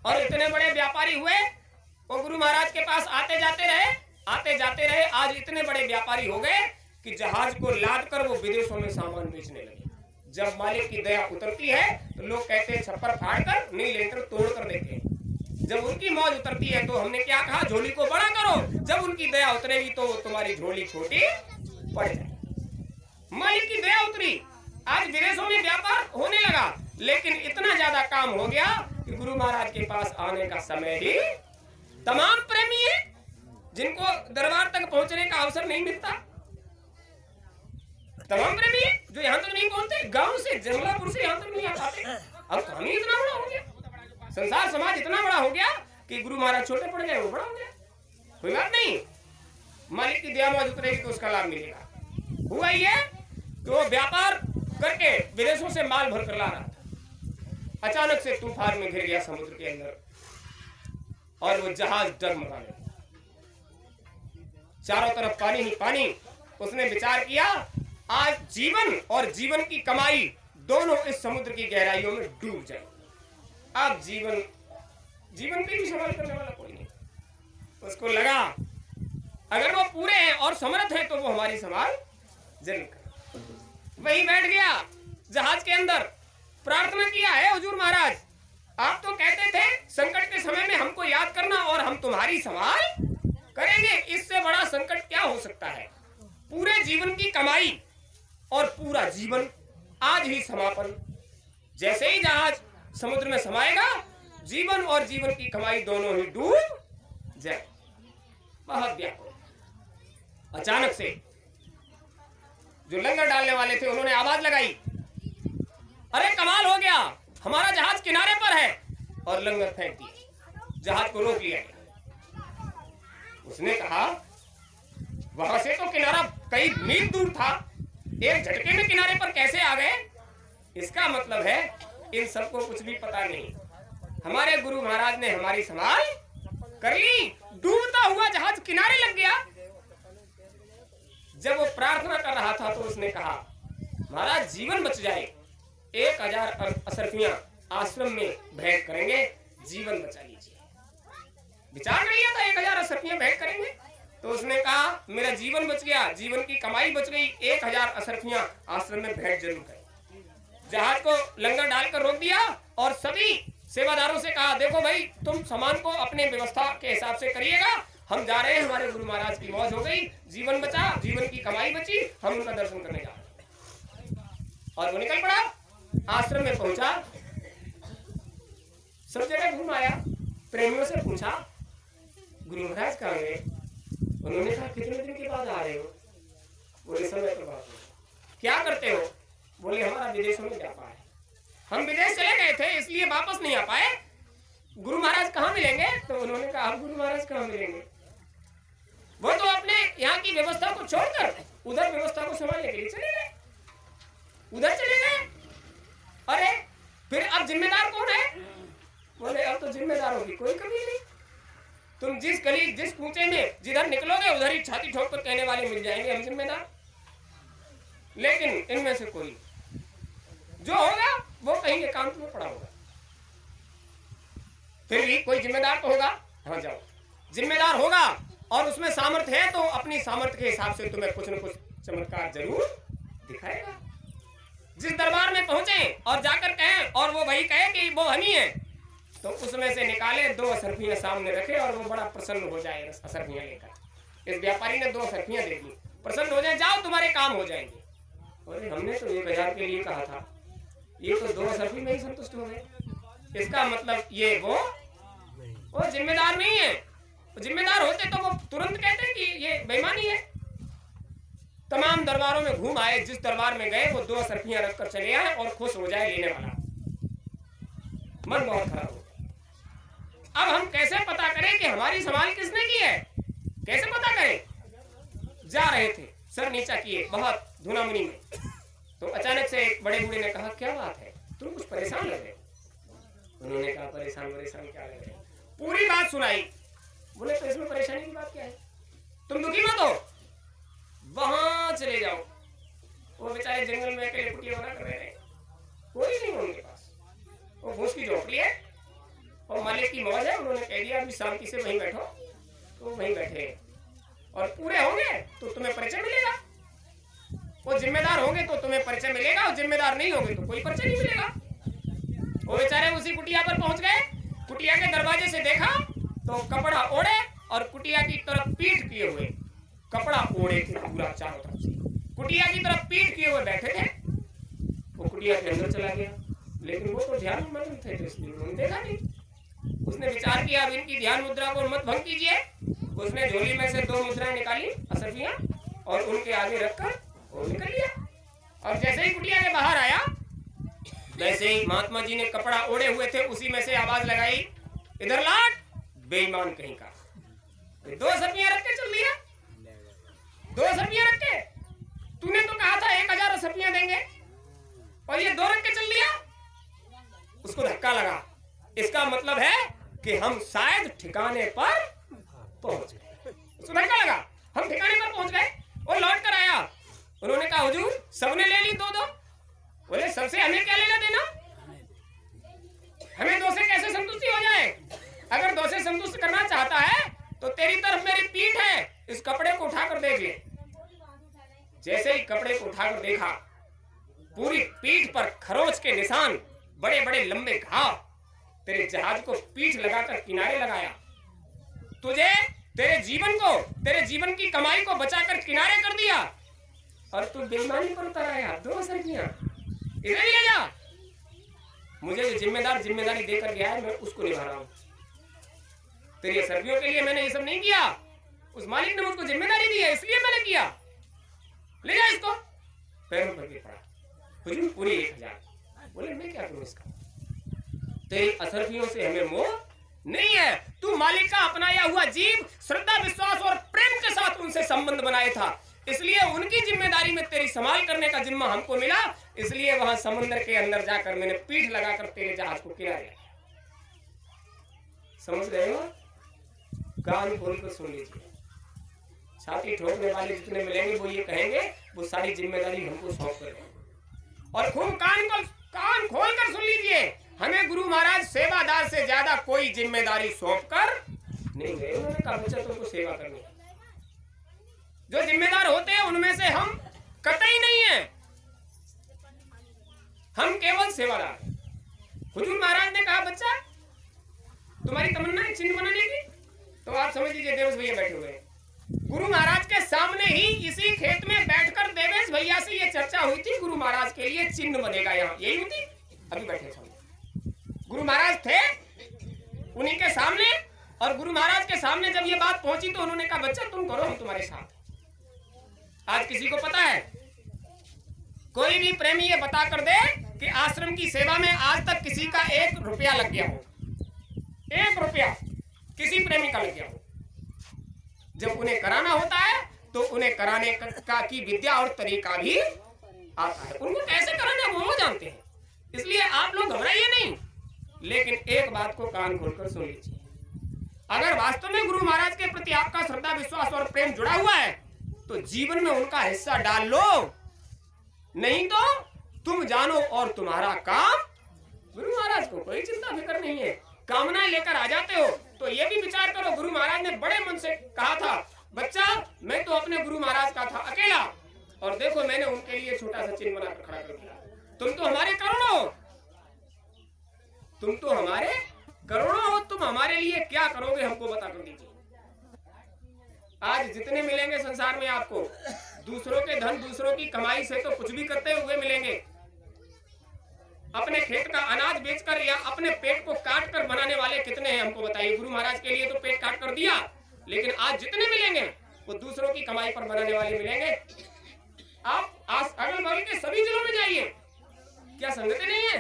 और इतने बड़े व्यापारी हुए वो गुरु महाराज के पास आते जाते रहे, आज इतने बड़े व्यापारी हो गए कि जहाज को लाद कर वो विदेशों में सामान बेचने लगे। जब मालिक की दया उतरती है तो लोग कहते हैं छप्पर फाड़ कर नहीं लेकर तोड़ कर देते हैं। जब उनकी मौज उतरती है तो हमने क्या कहा, झोली को बड़ा करो, जब उनकी दया उतरेगी तो तुम्हारी झोली छोटी पड़ जाए। मालिक की दया उतरी, आज विदेशों में व्यापार होने लगा, लेकिन इतना ज्यादा काम हो गया कि गुरु महाराज के पास आने का समय ही, तमाम प्रेमी है जिनको दरबार तक पहुंचने का अवसर नहीं मिलता, तमाम प्रेमी है जो यहाँ तक नहीं पहुंचते, गांव से जंगलापुर से यहाँ तक नहीं आ पाते। अब काम ही इतना बड़ा हो गया, संसार समाज इतना बड़ा हो गया कि गुरु महाराज छोटे पड़ गए, वो बड़ा हो गया। कोई बात नहीं, मालिक की दया मौज उतरेगी तो उसका लाभ मिलेगा। हुआ ये कि वो व्यापार करके विदेशों से माल भर कर ला रहा था, अचानक से तूफान में घिर गया समुद्र के अंदर और वो जहाज डगमगाने लगा, चारों तरफ पानी ही पानी। उसने विचार किया आज जीवन और जीवन की कमाई दोनों इस समुद्र की गहराइयों में डूब जाए, अब जीवन पे भी सवाल करने वाला कोई नहीं। उसको लगा अगर वो पूरे हैं और समर्थ हैं तो वो हमारी सवाल जरूर करें। वही बैठ गया जहाज के अंदर, प्रार्थना किया है हुजूर महाराज आप तो कहते थे संकट के समय में हमको याद करना और हम तुम्हारी सवाल करेंगे, इससे बड़ा संकट क्या हो सकता है। पूरे जीवन की कमाई और पूरा जीवन आज ही समापन। जैसे ही जहाज समुद्र में समाएगा जीवन और जीवन की कमाई दोनों ही डूब जाए। बहुत व्याकुल। अचानक से जो लंगर डालने वाले थे उन्होंने आवाज लगाई, अरे कमाल हो गया, हमारा जहाज किनारे पर है, और लंगर फेंक दिए, जहाज को रोक लिया गया। उसने कहा वहां से तो किनारा कई मील दूर था, एक झटके में किनारे पर कैसे आ गए। इसका मतलब है इन सबको कुछ भी पता नहीं, हमारे गुरु महाराज ने हमारी संभाल कर ली, डूबता हुआ जहाज किनारे लग गया। जब वो प्रार्थना कर रहा था तो उसने कहा महाराज जीवन बच जाए, 1000 असरफियां आश्रम में भेंट करेंगे, जीवन बचा लीजिए। विचार कर लिया था 1000 असरफियां भेंट करेंगे, तो उसने कहा मेरा जीवन बच गया, जीवन की कमाई बच गई, 1000 असरफियां आश्रम में भेंट जरूर करें। जहाज को लंगर डालकर रोक दिया और सभी सेवादारों से कहा देखो भाई तुम सामान को अपने व्यवस्था के हिसाब से करिएगा, हम जा रहे हैं, हमारे गुरु महाराज की मौज हो गई, जीवन बचा, जीवन की कमाई बची, हम उनका दर्शन करने जा रहे हैं। और वो निकल पड़ा, आश्रम में पहुंचा, सब जगह घूम आया, प्रेमियों से पूछा गुरु महाराज कहाँ गए। उन्होंने कहा कितने दिन के बाद आ रहे हो। बोले समय पर बात हो। क्या करते हो। बोले हमारा विदेशों में व्यापार है, हम विदेश चले गए थे इसलिए वापस नहीं आ पाए, गुरु महाराज कहाँ मिलेंगे। तो उन्होंने कहा अब गुरु महाराज कहाँ मिलेंगे, वो तो अपने यहाँ की व्यवस्था को छोड़कर उधर व्यवस्था को संभालने के लिए चले गए, उधर चले गए। अरे फिर अब जिम्मेदार कौन है। बोले अब तो जिम्मेदारों की कोई कमी नहीं, तुम जिस गली जिस कूचे में जिधर निकलोगे उधर ही छाती ठोक कर कहने वाले मिल जाएंगे हम जिम्मेदार, लेकिन इनमें से कोई जो होगा वो कहीं एकांत में पड़ा होगा, फिर भी कोई जिम्मेदार तो होगा। हाँ जाओ, जिम्मेदार होगा और उसमें सामर्थ्य है तो अपनी सामर्थ्य के हिसाब से तुम्हें कुछ न कुछ चमत्कार जरूर दिखाएगा। जिस दरबार में पहुंचे और जाकर कहें और वो वही कहे कि वो हम ही है, तो उसमें से निकाले 2 असरफियां सामने रखे और वो बड़ा प्रसन्न हो जाए असरफियां लेकर। इस व्यापारी ने 2 असरफियां दे दी, प्रसन्न हो जाए, जाओ तुम्हारे काम हो जाएंगे। अरे हमने तो 1000 के लिए कहा था, ये तो 2 असरफी में ही संतुष्ट हो गए। इसका मतलब ये वो जिम्मेदार नहीं है। जिम्मेदार होते तो वो तुरंत कहते कि ये बेईमानी है। तमाम दरबारों में घूम आए, जिस दरबार में गए वो 2 असरफियां रखकर चले आए और खुश हो जाए लेने वाला। मन बहुत खराब हो गया। अब हम कैसे पता करें कि हमारी संभाल किसने की है? कैसे पता करें? जा रहे थे, सर नीचा किए बहुत धुनामुनी में, तो अचानक से एक बड़े बूढ़े ने कहा, क्या बात है, तुम कुछ परेशान लग रहे? उन्होंने कहा, परेशान क्या लग रहे? पूरी बात सुनाई। बोले तो इसमें परेशानी की बात क्या है? तुम दुखी मत हो, वहां चले जाओ। वो बेचारे जंगल में अकेले कुटिया बना कर रह रहे, कोई नहीं उनके पास। वो भूस की झोपड़ी है और मालिक की मौज है। उन्होंने कह दिया अभी शांति से वहीं बैठो, तो वहीं बैठे। और पूरे होंगे तो तुम्हें परिचय मिलेगा, वो जिम्मेदार होंगे तो तुम्हें परिचय मिलेगा, और जिम्मेदार नहीं होंगे तो कोई परिचय नहीं मिलेगा। वो बेचारे उसी कुटिया पर पहुंच गए। कुटिया के दरवाजे से देखा तो कपड़ा ओढ़े और कुटिया की तरफ पीठ किए हुए, कपड़ा ओढ़े थे पूरा चारों तरफ से, कुटिया की तरफ पीठ किए हुए बैठे थे। वो कुटिया के अंदर चला गया, लेकिन वो तो ध्यान में मग्न थे, तो इसलिए उन्होंने देखा नहीं। उसने विचार किया, अब इनकी ध्यान मुद्रा को मत भंग कीजिए। उसने झोली में से 2 मुद्राएं निकाली असरफियां और उनके आगे रखकर वो निकल लिया। और जैसे ही कुटिया के बाहर आया, वैसे ही महात्मा जी ने कपड़ा ओढ़े हुए थे, उसी में से आवाज लगाई, इधर लाट, बेईमान कहीं का। 2 असरफियां रख के चल दिया, 2 असरफियां रख के। तूने तो कहा था 1000 असरफियां देंगे और ये 2 रख के चल दिया। उसको धक्का लगा। इसका मतलब है कि हम शायद ठिकाने पर पहुंच गए। उसको धक्का लगा, हम ठिकाने पर पहुंच गए। और लौट कर आया। उन्होंने कहा, हुजूर सबने ले ली 2-2। बोले सबसे हमें क्या लेना देना? हमें 2 से कैसे संतुष्टि हो जाए? अगर 2 से संतुष्ट करना चाहता है तो तेरी तरफ मेरी पीठ है, इस कपड़े को उठाकर देख ले। जैसे ही कपड़े को उठाकर देखा, पूरी पीठ पर खरोच के निशान, बड़े बड़े लंबे घाव। तेरे जहाज को पीठ लगाकर किनारे लगाया, तुझे, तेरे जीवन को, तेरे जीवन की कमाई को बचाकर किनारे कर दिया, और तू बेईमानी पर उतर आया। 2 असरफियां इधर ही ले जा। मुझे जो जिम्मेदारी देकर गया है, मैं उसको निभा रहा हूं। तेरी असरफियों के लिए मैंने ये सब नहीं किया, उस मालिक ने मुझको जिम्मेदारी दी है, इसलिए मैंने किया। ले जा इसको। पैरों पर गिर पड़ा। हुजूर पूरी 1000। बोले मैं क्या करूं इसका? तेरी असरफियों से हमें मोह नहीं है। तू मालिक का अपनाया हुआ जीव श्रद्धा, विश्वास और प्रेम के साथ उनसे संबंध बनाए था, इसलिए उनकी जिम्मेदारी में तेरी संभाल करने का जिम्मा हमको मिला। इसलिए वहां समुद्र के अंदर जाकर मैंने पीठ लगाकर तेरे जहाज को किनारे लगाया। समझ गए हो? कान खोलकर सुन लीजिए। छाती ठोकने वाले जितने मिलेंगे वो ये कहेंगे वो सारी जिम्मेदारी हमको सौंप कर। और खूब कान खोल कर सुन लीजिए, हमें गुरु महाराज सेवादार से ज्यादा कोई जिम्मेदारी सौंप कर नहीं गए। उन्होंने कहा बच्चा तुमको सेवा करनी है। जो जिम्मेदार होते हैं उनमें से हम कतई नहीं है, हम केवल सेवादार। हुजूर महाराज ने कहा बच्चा तुम्हारी तमन्ना है चिन्ह बनाने की, तो आप समझ लीजिए देवेश भैया बैठे हुए हैं। गुरु महाराज के सामने ही इसी खेत में बैठकर देवेश भैया से ये चर्चा हुई थी, गुरु महाराज के लिए चिन्ह बनेगा यहाँ। यही हुई थी, अभी बैठे सामने गुरु महाराज थे उन्हीं के सामने। और गुरु महाराज के सामने जब ये बात पहुंची तो उन्होंने कहा बच्चा तुम करो, हम तुम्हारे साथ। आज किसी को पता है, कोई भी प्रेमी ये बता कर दे कि आश्रम की सेवा में आज तक किसी का 1 रुपया लग गया हो, 1 रुपया किसी प्रेमी का लग गया हो। जब उन्हें कराना होता है तो उन्हें कराने का की विद्या और तरीका भी आता है। उनको कैसे कराना वो जानते हैं, इसलिए आप लोग घबराइए नहीं। लेकिन एक बात को कान खोलकर सुन लीजिए, अगर वास्तव में गुरु महाराज के प्रति आपका श्रद्धा, विश्वास और प्रेम जुड़ा हुआ है तो जीवन में उनका हिस्सा डाल लो, नहीं तो तुम जानो और तुम्हारा काम। गुरु महाराज को कोई चिंता फिक्र नहीं है। कामनाएं लेकर आ जाते हो तो ये भी विचार करो, गुरु महाराज ने बड़े मन से कहा था बच्चा मैं तो अपने गुरु महाराज का था अकेला, और देखो मैंने उनके लिए छोटा सा चिन्ह बनाकर खड़ा कर दिया। तुम तो हमारे करोड़ों हो, तुम तो हमारे करोड़ों हो, तुम हमारे लिए क्या करोगे हमको बता कर दीजिए। आज जितने मिलेंगे संसार में आपको दूसरों के धन, दूसरों की कमाई से तो कुछ भी करते हुए मिलेंगे। अपने खेत का अनाज बेचकर या अपने पेट को काट कर बनाने वाले कितने हैं, हमको बताइए। गुरु महाराज के लिए तो पेट काट कर दिया, लेकिन आज जितने मिलेंगे वो दूसरों की कमाई पर बनाने वाले मिलेंगे। आप अगल बगल के सभी जिलों में जाइए, क्या संगतें नहीं है?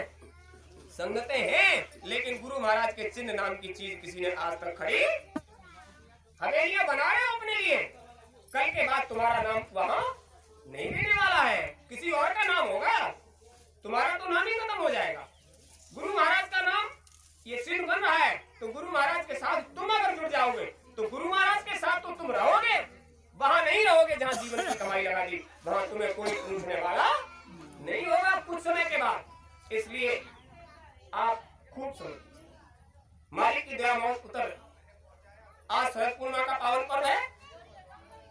संगतें हैं, लेकिन गुरु महाराज के चिन्ह नाम की चीज किसी ने आज तक खड़ी हवेलियां बना रहे हो अपने लिए। कल के बाद तुम्हारा नाम वहां नहीं देने वाला है, किसी और का नाम होगा, तुम्हारा तो नाम ही खत्म हो जाएगा। गुरु महाराज का नाम ये चिन्ह बन रहा है, तो गुरु महाराज के साथ तुम अगर जुड़ जाओगे तो गुरु महाराज के साथ तो तुम रहोगे, वहां नहीं रहोगे जहां जीवन की कमाई लगा दी, वहां तुम्हें कोई पूछने वाला नहीं होगा कुछ समय के बाद। इसलिए आप खूब सुनो, मालिक की दया मौत उतर। आज शरद पूर्णिमा का पावन पर्व है।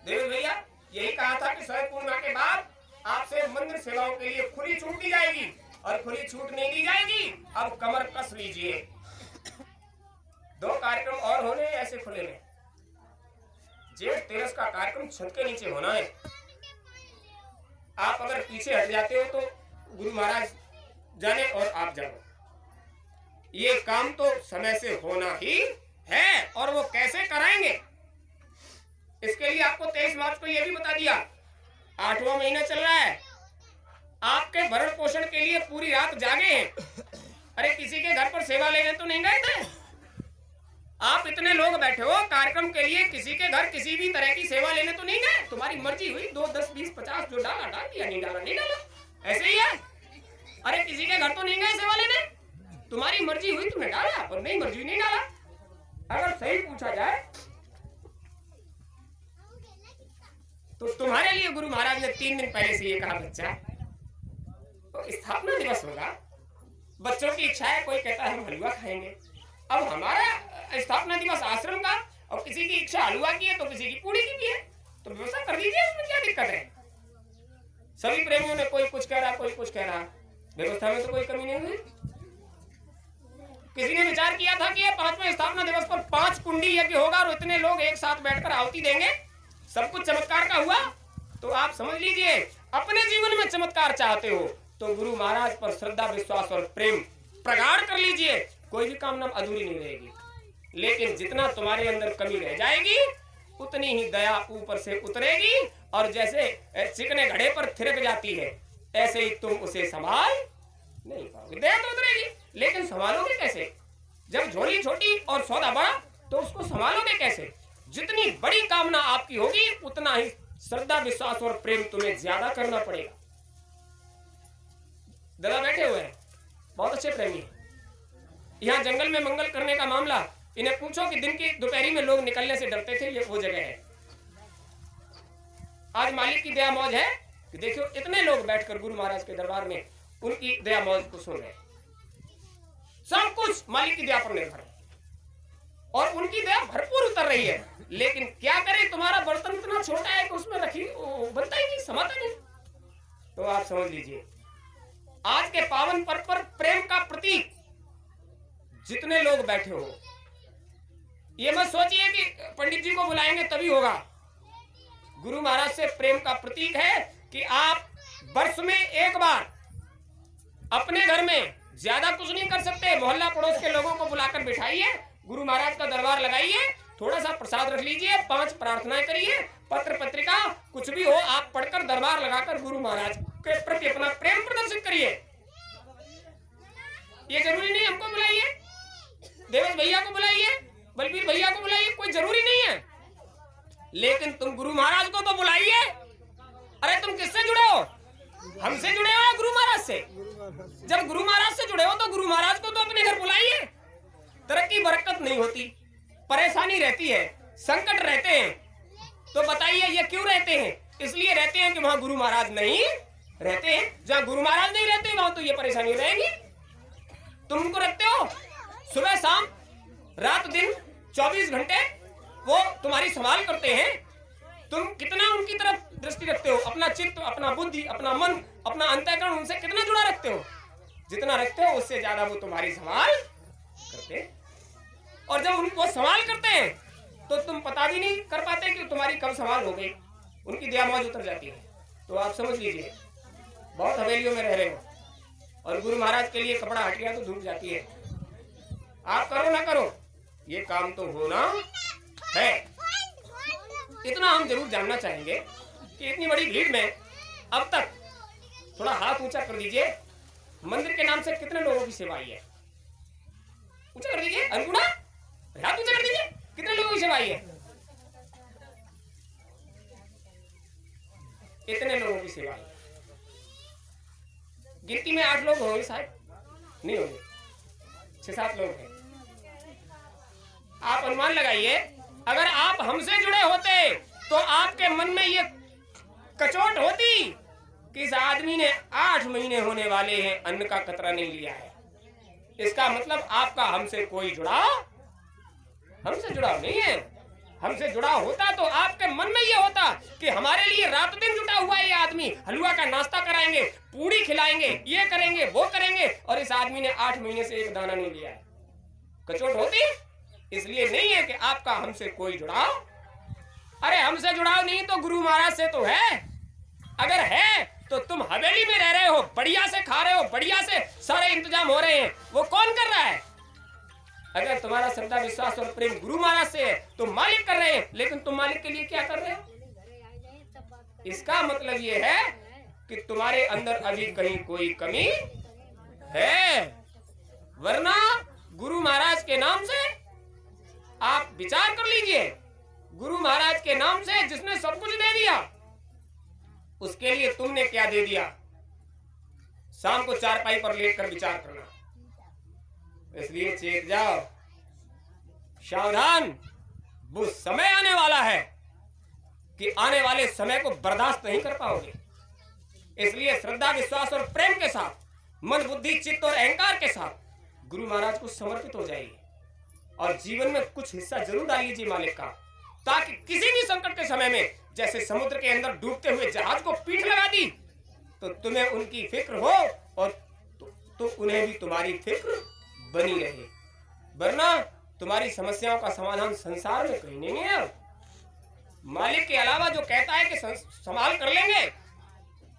देव भैया यही कहा था कि शरद पूर्णिमा के बाद आपसे मंदिर सेवाओं के लिए खुली छूट दी जाएगी, और खुली छूट नहीं दी जाएगी, अब कमर कस लीजिए। 2 कार्यक्रम और होने ऐसे खुले में। जेठ तेरस का कार्यक्रम छत के नीचे होना है। आप अगर पीछे हट जाते हो तो गुरु महाराज जाने और आप जानो, ये काम तो समय से होना ही है। और वो कैसे कराएंगे, इसके लिए आपको 23 मार्च को ये भी बता दिया। 8वां महीना चल रहा है, आपके भरण पोषण के लिए पूरी रात जागे हैं। अरे किसी के घर पर सेवा लेने तो नहीं गए थे? आप इतने लोग बैठे हो कार्यक्रम के लिए, किसी के घर किसी भी तरह की सेवा लेने तो नहीं गए? तुम्हारी मर्जी हुई, 2, 10, 20, 50 जो डाला डाल दिया, नहीं डाला नहीं डाला, ऐसे ही है। अरे किसी के घर तो नहीं गए सेवा लेने, तुम्हारी मर्जी हुई तुमने डाला, और नहीं मर्जी नहीं डाला। अगर सही पूछा जाए तो तुम्हारे लिए गुरु महाराज ने 3 दिन पहले से ये कहा, बच्चा तो स्थापना दिवस होगा, बच्चों की इच्छा है, कोई कहता है हम हलवा खाएंगे। अब हमारा स्थापना दिवस आश्रम का, और किसी की इच्छा हलवा की है तो किसी की पूड़ी की भी है, तो व्यवस्था कर दीजिए, उसमें क्या दिक्कत है? सभी प्रेमियों ने कोई कुछ कह रहा, कोई कुछ कह रहा, व्यवस्था में तो कोई कमी नहीं हुई। किसी ने विचार किया था कि 5वें स्थापना दिवस पर 5 कुंडी यज्ञ होगा और इतने लोग एक साथ बैठकर आहुति देंगे, सब कुछ चमत्कार का हुआ। तो आप समझ लीजिए, अपने जीवन में चमत्कार चाहते हो तो गुरु महाराज पर श्रद्धा, विश्वास और प्रेम प्रगाढ़ कर लीजिए, कोई भी कामना अधूरी नहीं रहेगी। लेकिन जितना तुम्हारे अंदर कमी रह जाएगी, उतनी ही दया ऊपर से उतरेगी, और जैसे चिकने घड़े पर थिरक जाती है, ऐसे ही तुम उसे संभाल नहीं पाओगे। दया तो उतरेगी, लेकिन संभालोगे कैसे? जब झोली छोटी और सौदा बड़ा, तो उसको संभालोगे कैसे? जितनी बड़ी कामना आपकी होगी, उतना ही श्रद्धा, विश्वास और प्रेम तुम्हें ज्यादा करना पड़ेगा। दादा बैठे हुए हैं, बहुत अच्छे प्रेमी हैं। यहाँ जंगल में मंगल करने का मामला, इन्हें पूछो कि दिन की दोपहरी में लोग निकलने से डरते थे, ये वो जगह है। आज मालिक की दया मौज है कि देखियो इतने लोग बैठकर गुरु महाराज के दरबार में उनकी दया मौज को सुन रहे हैं। सब कुछ मालिक की दया पर निर्भर है, और उनकी दया भरपूर उतर रही है। लेकिन क्या करें, तुम्हारा बर्तन इतना छोटा है कि उसमें रखी बनता ही नहीं, समाता नहीं। तो आप समझ लीजिए, आज के पावन पर्व पर प्रेम का प्रतीक जितने लोग बैठे हो, ये मत सोचिए कि पंडित जी को बुलाएंगे तभी होगा। गुरु महाराज से प्रेम का प्रतीक है कि आप वर्ष में एक बार अपने घर में, ज्यादा कुछ नहीं कर सकते, मोहल्ला पड़ोस के लोगों को बुलाकर बिठाइए, गुरु महाराज का दरबार लगाइए, थोड़ा सा प्रसाद रख लीजिए, 5 प्रार्थनाएं करिए, पत्र पत्रिका कुछ भी हो आप पढ़कर दरबार लगाकर गुरु महाराज के प्रति अपना प्रेम प्रदर्शित करिए। ये जरूरी नहीं हमको बुलाइए, देवेश भैया को बुलाइए, बलबीर भैया को बुलाइए, कोई जरूरी नहीं है, लेकिन तुम गुरु महाराज को तो बुलाइए। अरे तुम किससे जुड़े हो? हमसे जुड़े हो या गुरु महाराज से? जब गुरु महाराज से जुड़े हो तो गुरु महाराज को तो अपने घर बुलाइए। तरक्की बरकत नहीं होती, परेशानी रहती है, संकट रहते हैं, तो बताइए ये क्यों रहते हैं? इसलिए रहते हैं कि वहां गुरु महाराज नहीं रहते हैं। जहां गुरु महाराज नहीं रहते वहां तो ये परेशानी रहेगी। तुम उनको रखते हो सुबह शाम रात दिन 24 घंटे, वो तुम्हारी संभाल करते हैं। तुम कितना उनकी तरफ दृष्टि रखते हो? अपना चित्त, अपना बुद्धि, अपना मन, अपना अंतःकरण उनसे कितना जुड़ा रखते हो? जितना रखते हो उससे ज्यादा वो तुम्हारी संभाल करते हैं। और जब उनको संभाल करते हैं तो तुम पता भी नहीं कर पाते कि तुम्हारी कब संभाल हो गई। उनकी दया मौज उतर जाती है। तो आप समझ लीजिए, बहुत हवेलियों में रह रहे हो और गुरु महाराज के लिए कपड़ा हट गया तो धूप जाती है। आप करो ना करो, ये काम तो होना है। इतना हम जरूर जानना चाहेंगे कि इतनी बड़ी भीड़ में अब तक थोड़ा हाथ ऊंचा कर दीजिए, मंदिर के नाम से कितने लोगों की सेवा आई है? ऊंचा कर दीजिए, अन्नपूर्णा हाथ ऊंचा कर दीजिए, कितने लोगों की सेवा आई है? इतने लोगों की सेवा आई। गिनती में 8 लोग होंगे शायद, नहीं होंगे, 6-7 लोग हैं। आप अनुमान लगाइए, अगर आप हमसे जुड़े होते तो आपके मन में ये कचोट होती कि इस आदमी ने 8 महीने होने वाले हैं, अन्न का कतरा नहीं लिया है। इसका मतलब आपका हमसे कोई हमसे जुड़ाव नहीं है। हमसे जुड़ा होता तो आपके मन में ये होता कि हमारे लिए रात दिन जुटा हुआ ये आदमी, हलवा का नाश्ता कराएंगे, पूड़ी खिलाएंगे, ये करेंगे वो करेंगे, और इस आदमी ने 8 महीने से एक दाना नहीं लिया है। कचोट होती इसलिए नहीं है कि आपका हमसे कोई जुड़ाव। अरे हमसे जुड़ाव नहीं तो गुरु महाराज से तो है। अगर है तो तुम हवेली में रह रहे हो, बढ़िया से खा रहे हो, बढ़िया से सारे इंतजाम हो रहे हैं, वो कौन कर रहा है? अगर तुम्हारा श्रद्धा विश्वास और प्रेम गुरु महाराज से है तो मालिक कर रहे हैं, लेकिन तुम मालिक के लिए क्या कर रहे हो? इसका मतलब ये है कि तुम्हारे अंदर अभी कहीं कोई कमी है, वरना गुरु महाराज के नाम से आप विचार कर लीजिए। गुरु महाराज के नाम से जिसने सब कुछ दे दिया, उसके लिए तुमने क्या दे दिया? शाम को चारपाई पर लेटकर विचार करना। इसलिए चेत जाओ, सावधान, वो समय आने वाला है कि आने वाले समय को बर्दाश्त नहीं कर पाओगे। इसलिए श्रद्धा विश्वास और प्रेम के साथ, मन बुद्धि चित्त और अहंकार के साथ गुरु महाराज को समर्पित हो जाइए और जीवन में कुछ हिस्सा जरूर डाल लीजिए मालिक का, ताकि किसी भी संकट के समय में, जैसे समुद्र के अंदर डूबते हुए जहाज को पीठ लगा दी, तो तुम्हें उनकी फिक्र हो और तो उन्हें भी तुम्हारी फिक्र बनी रहे। वरना तुम्हारी समस्याओं का समाधान संसार में कहीं नहीं है। मालिक के अलावा जो कहता है कि संभाल कर लेंगे,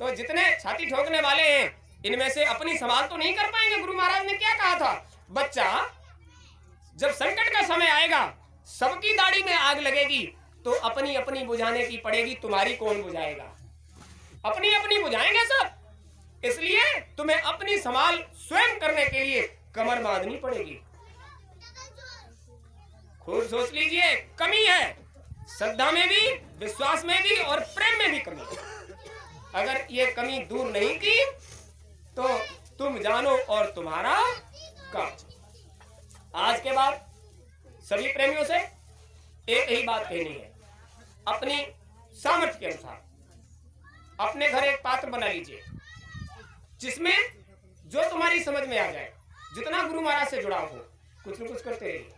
तो जितने छाती ठोकने वाले हैं, इनमें से अपनी संभाल तो नहीं कर पाएंगे। गुरु महाराज ने क्या कहा था? बच्चा, जब संकट का समय आएगा, सबकी दाढ़ी में आग लगेगी, तो अपनी अपनी बुझाने की पड़ेगी, तुम्हारी कौन बुझाएगा? अपनी अपनी बुझाएंगे सब। इसलिए तुम्हें अपनी संभाल स्वयं करने के लिए कमर बांधनी पड़ेगी। खुद सोच लीजिए, कमी है श्रद्धा में भी, विश्वास में भी और प्रेम में भी कमी है। अगर ये कमी दूर नहीं की तो तुम जानो और तुम्हारा काज। आज के बाद सभी प्रेमियों से एक ही बात कहनी है, अपनी सामर्थ्य के अनुसार अपने घर एक पात्र बना लीजिए जिसमें जो तुम्हारी समझ में आ जाए। जितना गुरु महाराज से जुड़ा हो, कुछ न कुछ करते रहिए।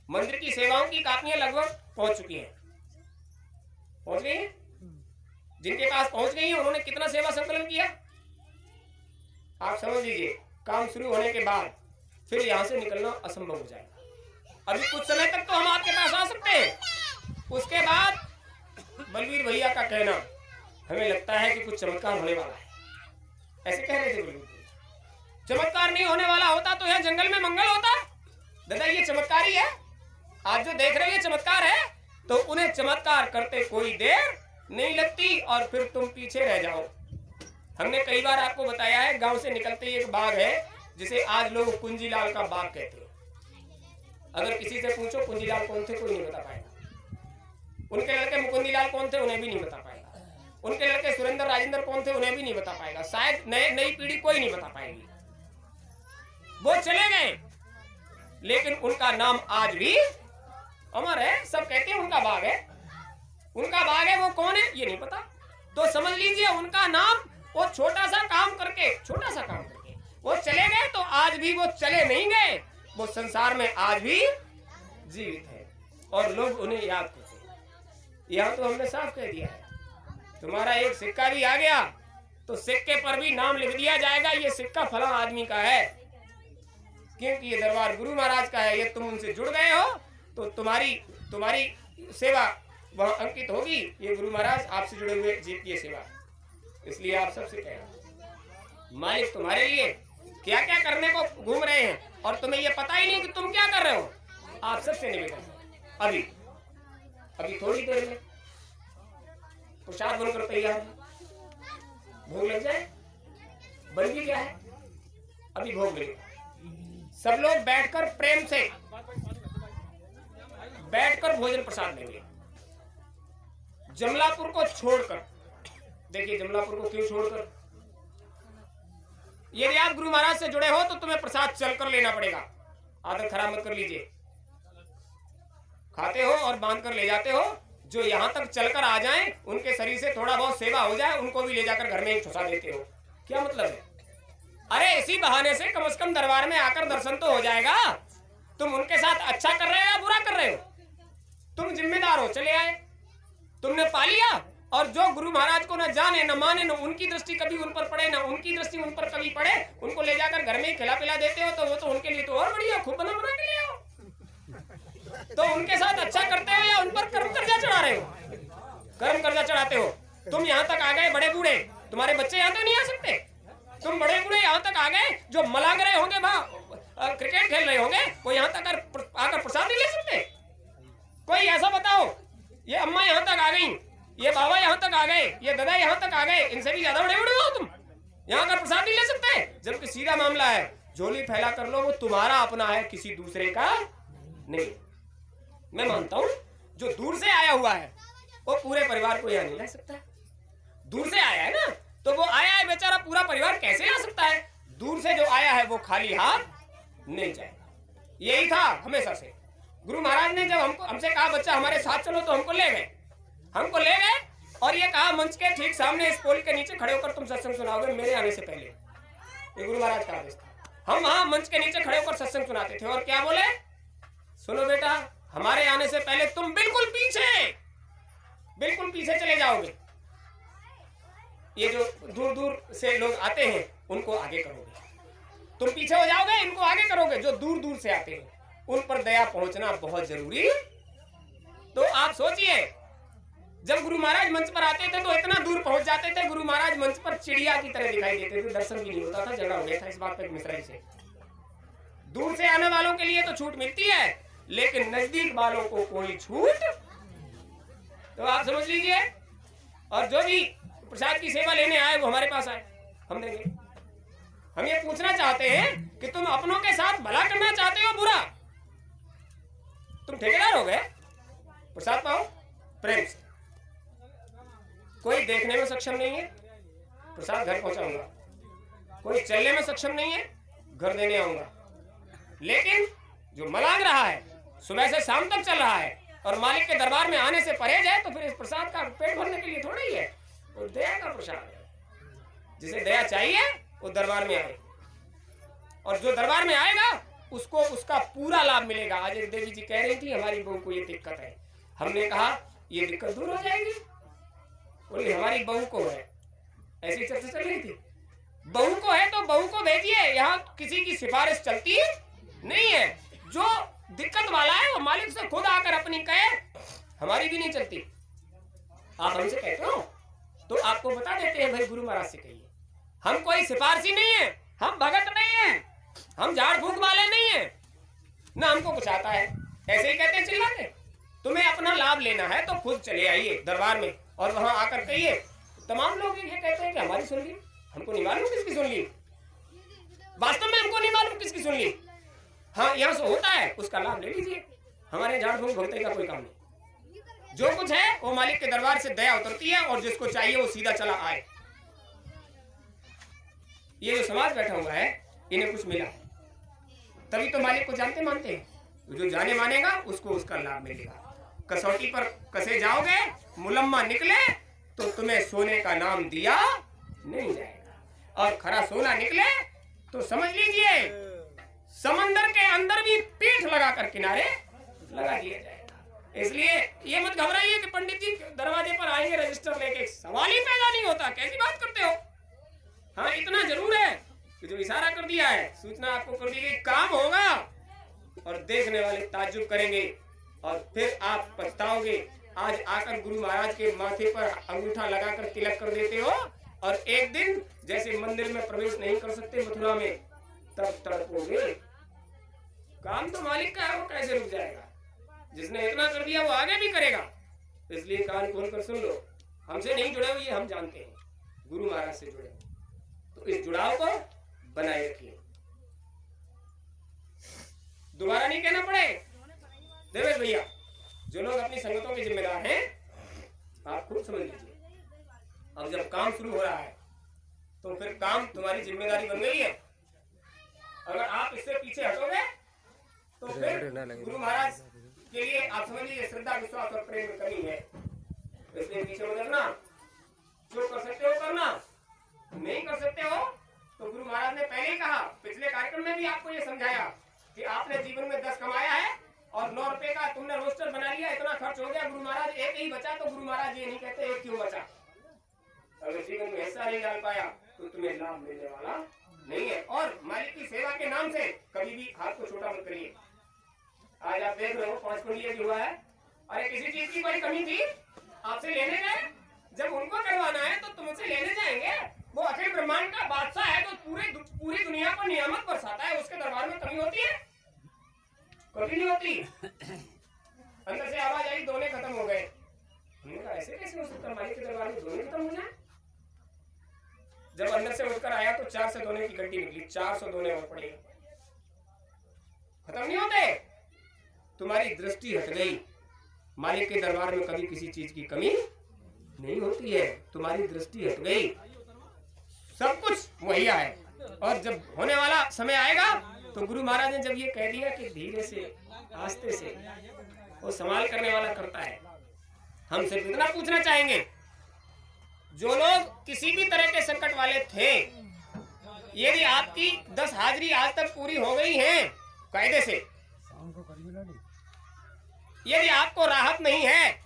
मंदिर की सेवाओं की कापियां लगभग पहुंच चुकी हैं। पहुंच गई हैं? जिनके पास पहुंच गई है उन्होंने कितना सेवा संकलन किया आप समझ लीजिए। काम शुरू होने के बाद फिर यहां से निकलना असंभव हो जाएगा। अभी कुछ समय तक तो हम आपके पास आ सकते हैं, उसके बाद बलवीर भैया का कहना हमें लगता है कि कुछ चमत्कार होने वाला है, ऐसे कह रहे थे बलवीर। चमत्कार नहीं होने वाला होता तो यह जंगल में मंगल होता। दादा ये चमत्कार ही है, आज जो देख रहे हैं चमत्कार है, तो उन्हें चमत्कार करते कोई देर नहीं लगती और फिर तुम पीछे रह जाओ। हमने कई बार आपको बताया है, गांव से निकलते ही एक बाग है जिसे आज लोग कुंजीलाल का बाग कहते हैं। अगर किसी से पूछो कुंजीलाल कौन थे, कोई नहीं बता पाएगा। उनके लड़के मुकुंदीलाल कौन थे, उन्हें भी नहीं बता पाएगा। उनके लड़के सुरेंद्र राजेंद्र कौन थे, उन्हें भी नहीं बता पाएगा। शायद नई पीढ़ी कोई नहीं बता पाएगी। वो चले गए, लेकिन उनका नाम आज भी अमर है। सब कहते हैं उनका बाग है, उनका बाग है। वो कौन है ये नहीं पता, तो समझ लीजिए उनका नाम, वो छोटा सा काम करके वो चले गए, तो आज भी वो चले नहीं गए, वो संसार में आज भी जीवित है और लोग उन्हें याद करते हैं। यहाँ तो हमने साफ कह दिया है, तुम्हारा एक सिक्का भी आ गया तो सिक्के पर भी नाम लिख दिया जाएगा, ये सिक्का फला आदमी का है, क्योंकि ये दरबार गुरु महाराज का है। ये तुम उनसे जुड़ गए हो तो तुम्हारी सेवा वहां अंकित होगी ये गुरु महाराज आपसे जुड़े हुए जीव की सेवा। इसलिए आप सबसे कह रहा हूं, मालिक तुम्हारे लिए क्या क्या करने को घूम रहे हैं और तुम्हें ये पता ही नहीं कि तुम क्या कर रहे हो। आप सबसे निवेदन, अभी थोड़ी देर में प्रसाद बनकर तैयार है, भोग लग जाए। बन भी क्या है, अभी भोग मिलेगा। सब लोग बैठकर प्रेम से बैठकर भोजन प्रसाद लेंगे। जमलापुर को छोड़कर, देखिए जमलापुर को क्यों छोड़कर, यदि आप गुरु महाराज से जुड़े हो तो तुम्हें प्रसाद चलकर लेना पड़ेगा। आदत खराब मत कर लीजिए, खाते हो और बांध कर ले जाते हो। जो यहां तक चलकर आ जाएं, उनके शरीर से थोड़ा बहुत सेवा हो जाए, उनको भी ले जाकर घर में ही ठुसा देते हो। क्या मतलब है? अरे इसी बहाने से कम से कम दरबार में आकर दर्शन तो हो जाएगा। तुम उनके साथ अच्छा कर रहे हो या बुरा कर रहे हो? तुम जिम्मेदार हो, चले आए, तुमने पा लिया। और जो गुरु महाराज को न जाने न माने, न उनकी दृष्टि कभी उन पर पड़े, न उनकी दृष्टि उन पर कभी पड़े, उनको ले जाकर घर में ही खिला पिला देते हो, तो वो तो उनके लिए तो और बढ़िया, खूब बना बना के ले आओ। तो उनके साथ अच्छा करते हो या उन पर कर्म कर्जा चढ़ा रहे हो? कर्म कर्जा चढ़ाते हो। तुम यहाँ तक आ गए बड़े बूढ़े, तुम्हारे बच्चे यहाँ तक नहीं आ सकते। तुम बड़े बूढ़े यहाँ तक आ गए, जो मलांग रहे होंगे वहां क्रिकेट खेल रहे होंगे, वो यहाँ तक आकर प्रसाद नहीं ले सकते? कोई ऐसा बताओ, ये अम्मा यहाँ तक आ गई, ये बाबा यहाँ तक आ गए, ये दादा यहाँ तक आ गए, इनसे भी ज्यादा बड़े बड़े हो तुम, यहाँ का प्रसाद नहीं ले सकते? जबकि सीधा मामला है, झोली फैला कर लो, वो तुम्हारा अपना है, किसी दूसरे का नहीं। मैं मानता हूँ जो दूर से आया हुआ है वो पूरे परिवार को यहाँ नहीं ला सकता। दूर से आया है ना, तो वो आया है बेचारा, पूरा परिवार कैसे ला सकता है? दूर से जो आया है वो खाली हाथ नहीं जाएगा। यही था हमेशा से। गुरु महाराज ने जब हमसे कहा बच्चा हमारे साथ चलो, तो हमको ले गए और ये कहा मंच के ठीक सामने इस पोल के नीचे खड़े होकर तुम सत्संग सुनाओगे मेरे आने से पहले। ये गुरु महाराज का आदेश था। हम वहां मंच के नीचे खड़े होकर सत्संग सुनाते थे और क्या बोले, सुनो बेटा हमारे आने से पहले तुम बिल्कुल पीछे चले जाओगे। ये जो दूर दूर से लोग आते हैं उनको आगे करोगे, तुम पीछे हो जाओगे, इनको आगे करोगे। जो दूर दूर से आते हैं उन पर दया पहुंचना बहुत जरूरी। तो आप सोचिए, जब गुरु महाराज मंच पर आते थे तो इतना दूर पहुंच जाते थे, गुरु महाराज मंच पर चिड़िया की तरह दिखाई देते थे, दर्शन भी नहीं होता था, झगड़ा हो गया था इस बात पर मिश्रा से। दूर से आने वालों के लिए तो छूट मिलती है, लेकिन नजदीक वालों को कोई छूट, तो आप समझ लीजिए। और जो भी प्रसाद की सेवा लेने आए वो हमारे पास आए, हम देंगे। हम ये पूछना चाहते हैं कि तुम अपनों के साथ भला करना चाहते हो बुरा? तुम ठेकेदार हो गए, प्रसाद पाओ प्रेम से। कोई देखने में सक्षम नहीं है, प्रसाद घर पहुंचाऊंगा। कोई चलने में सक्षम नहीं है, घर देने आऊंगा। लेकिन जो मलांग रहा है, सुबह से शाम तक चल रहा है और मालिक के दरबार में आने से परहेज है, तो फिर इस प्रसाद का पेट भरने के लिए थोड़ा ही है, वो दया का प्रसाद है। जिसे दया चाहिए वो दरबार में आए, और जो दरबार में आएगा उसको उसका पूरा लाभ मिलेगा। आज एक देवी जी कह रही थी हमारी बहू को ये दिक्कत है। हमने कहा ये दिक्कत दूर हो जाएगी। बोली हमारी बहू को है, ऐसी चर्चा चल रही थी। बहू को है तो बहू को भेजिए, यहाँ किसी की सिफारिश चलती नहीं है। जो दिक्कत वाला है वो मालिक से खुद आकर अपनी कहे, हमारी भी नहीं चलती। आप हमसे कहते हो तो आपको बता देते हैं भाई गुरु महाराज से कहिए, हम कोई सिफारशी नहीं है, हम भगत नहीं है, हम झाड़ फूक वाले नहीं है, ना हमको कुछ आता है। ऐसे ही कहते चिल्लाते। तुम्हें अपना लाभ लेना है तो खुद चले आइए दरबार में और वहां आकर कहिए। तमाम लोग ये कहते हैं कि हमारी सुन ली, हमको नहीं मालूम किसकी सुन ली, वास्तव में हमको नहीं मालूम किसकी सुन ली। हाँ यहाँ से होता है, उसका लाभ ले लीजिए। हमारे झाड़ फूक भगते का कोई काम नहीं। जो कुछ है वो मालिक के दरबार से दया उतरती है और जिसको चाहिए वो सीधा चला आए। ये जो समाज बैठा हुआ है इन्हें कुछ मिला है, तभी तो मालिक को जानते मानते हैं। जो जाने मानेगा उसको उसका लाभ मिलेगा। कसौटी पर कसे जाओगे, मुलम्मा निकले तो तुम्हें सोने का नाम दिया नहीं जाएगा, और खरा सोना निकले तो समझ लीजिए समंदर के अंदर भी पीठ लगाकर किनारे लगा दिया जाएगा। इसलिए ये मत घबराइए कि पंडित जी दरवाजे पर आएंगे रजिस्टर लेके, सवाल ही पैदा नहीं होता। कैसी बात करते हो? हाँ इतना जरूर है कि जो इशारा कर दिया है, सूचना आपको कर दी गई, काम होगा और देखने वाले ताज्जुब करेंगे और फिर आप पछताओगे आज आकर गुरु महाराज के माथे पर अंगूठा लगाकर तिलक कर देते हो, और एक दिन जैसे मंदिर में प्रवेश नहीं कर सकते मथुरा में, तब तड़पोगे। काम तो मालिक का है, वो कैसे रुक जाएगा? जिसने इतना कर दिया वो आगे भी करेगा। इसलिए कान खोल कर सुन लो। हमसे नहीं जुड़े हुए हम जानते हैं, गुरु महाराज से जुड़े, तो इस जुड़ाव को बनाए रखिए। दोबारा नहीं कहना पड़े। देवेश भैया, जो लोग अपनी संगतों के जिम्मेदार हैं, आप खुद समझ लीजिए, अब जब काम शुरू हो रहा है तो फिर काम तुम्हारी जिम्मेदारी बन गई है। अगर आप इससे पीछे हटोगे तो फिर गुरु महाराज के लिए आप समझ लीजिए श्रद्धा, विश्वास और प्रेम में कमी है। इसलिए पीछे मत हटना। जो कर सकते हो करना, नहीं कर सकते हो तो गुरु महाराज ने पहले ही कहा, पिछले कार्यक्रम में भी आपको ये समझाया कि आपने जीवन में 10 कमाया है और 9 रुपए का तुमने रोस्टर बना लिया, इतना खर्च हो गया, गुरु महाराज एक ही बचा, तो गुरु महाराज ये नहीं कहते एक क्यों बचा। अगर जीवन में हिस्सा नहीं डाल पाया तो तुम्हें लाभ मिलने वाला नहीं है। और मालिक की सेवा के नाम से कभी भी हाथ को छोटा मत करिए। आज आप देख रहे हो 5 कुंडली हुआ है, अरे किसी चीज की कोई कमी थी, आपसे लेने गए, जब उनको करवाना है तो तुमसे लेने जाएंगे। वो अखिल ब्रह्मांड का बादशाह है, तो पूरी दुनिया को नियामत बरसाता है, उसके दरबार में कमी होती है? कभी नहीं होती। अंदर से आवाज आई, दोने खत्म हो गए। हमने कहा ऐसे कैसे हो सकता, मालिक के दरबार में दोने खत्म हो जाए? जब अंदर से उठकर आया तो 400 दोने की घंटी निकली, 400 दोने और पड़े। खत्म नहीं होते। तुम्हारी दृष्टि हट गई। मालिक के दरबार में कभी किसी चीज की कमी नहीं होती है, तुम्हारी दृष्टि हट गई, सब कुछ मुहैया है। और जब होने वाला समय आएगा तो गुरु महाराज ने जब ये कह दिया कि धीरे से आस्ते से, वो संभाल करने वाला करता है। हम सिर्फ इतना पूछना चाहेंगे, जो लोग किसी भी तरह के संकट वाले थे, यदि आपकी 10 हाजिरी आज तक पूरी हो गई है कायदे से, यदि आपको राहत नहीं है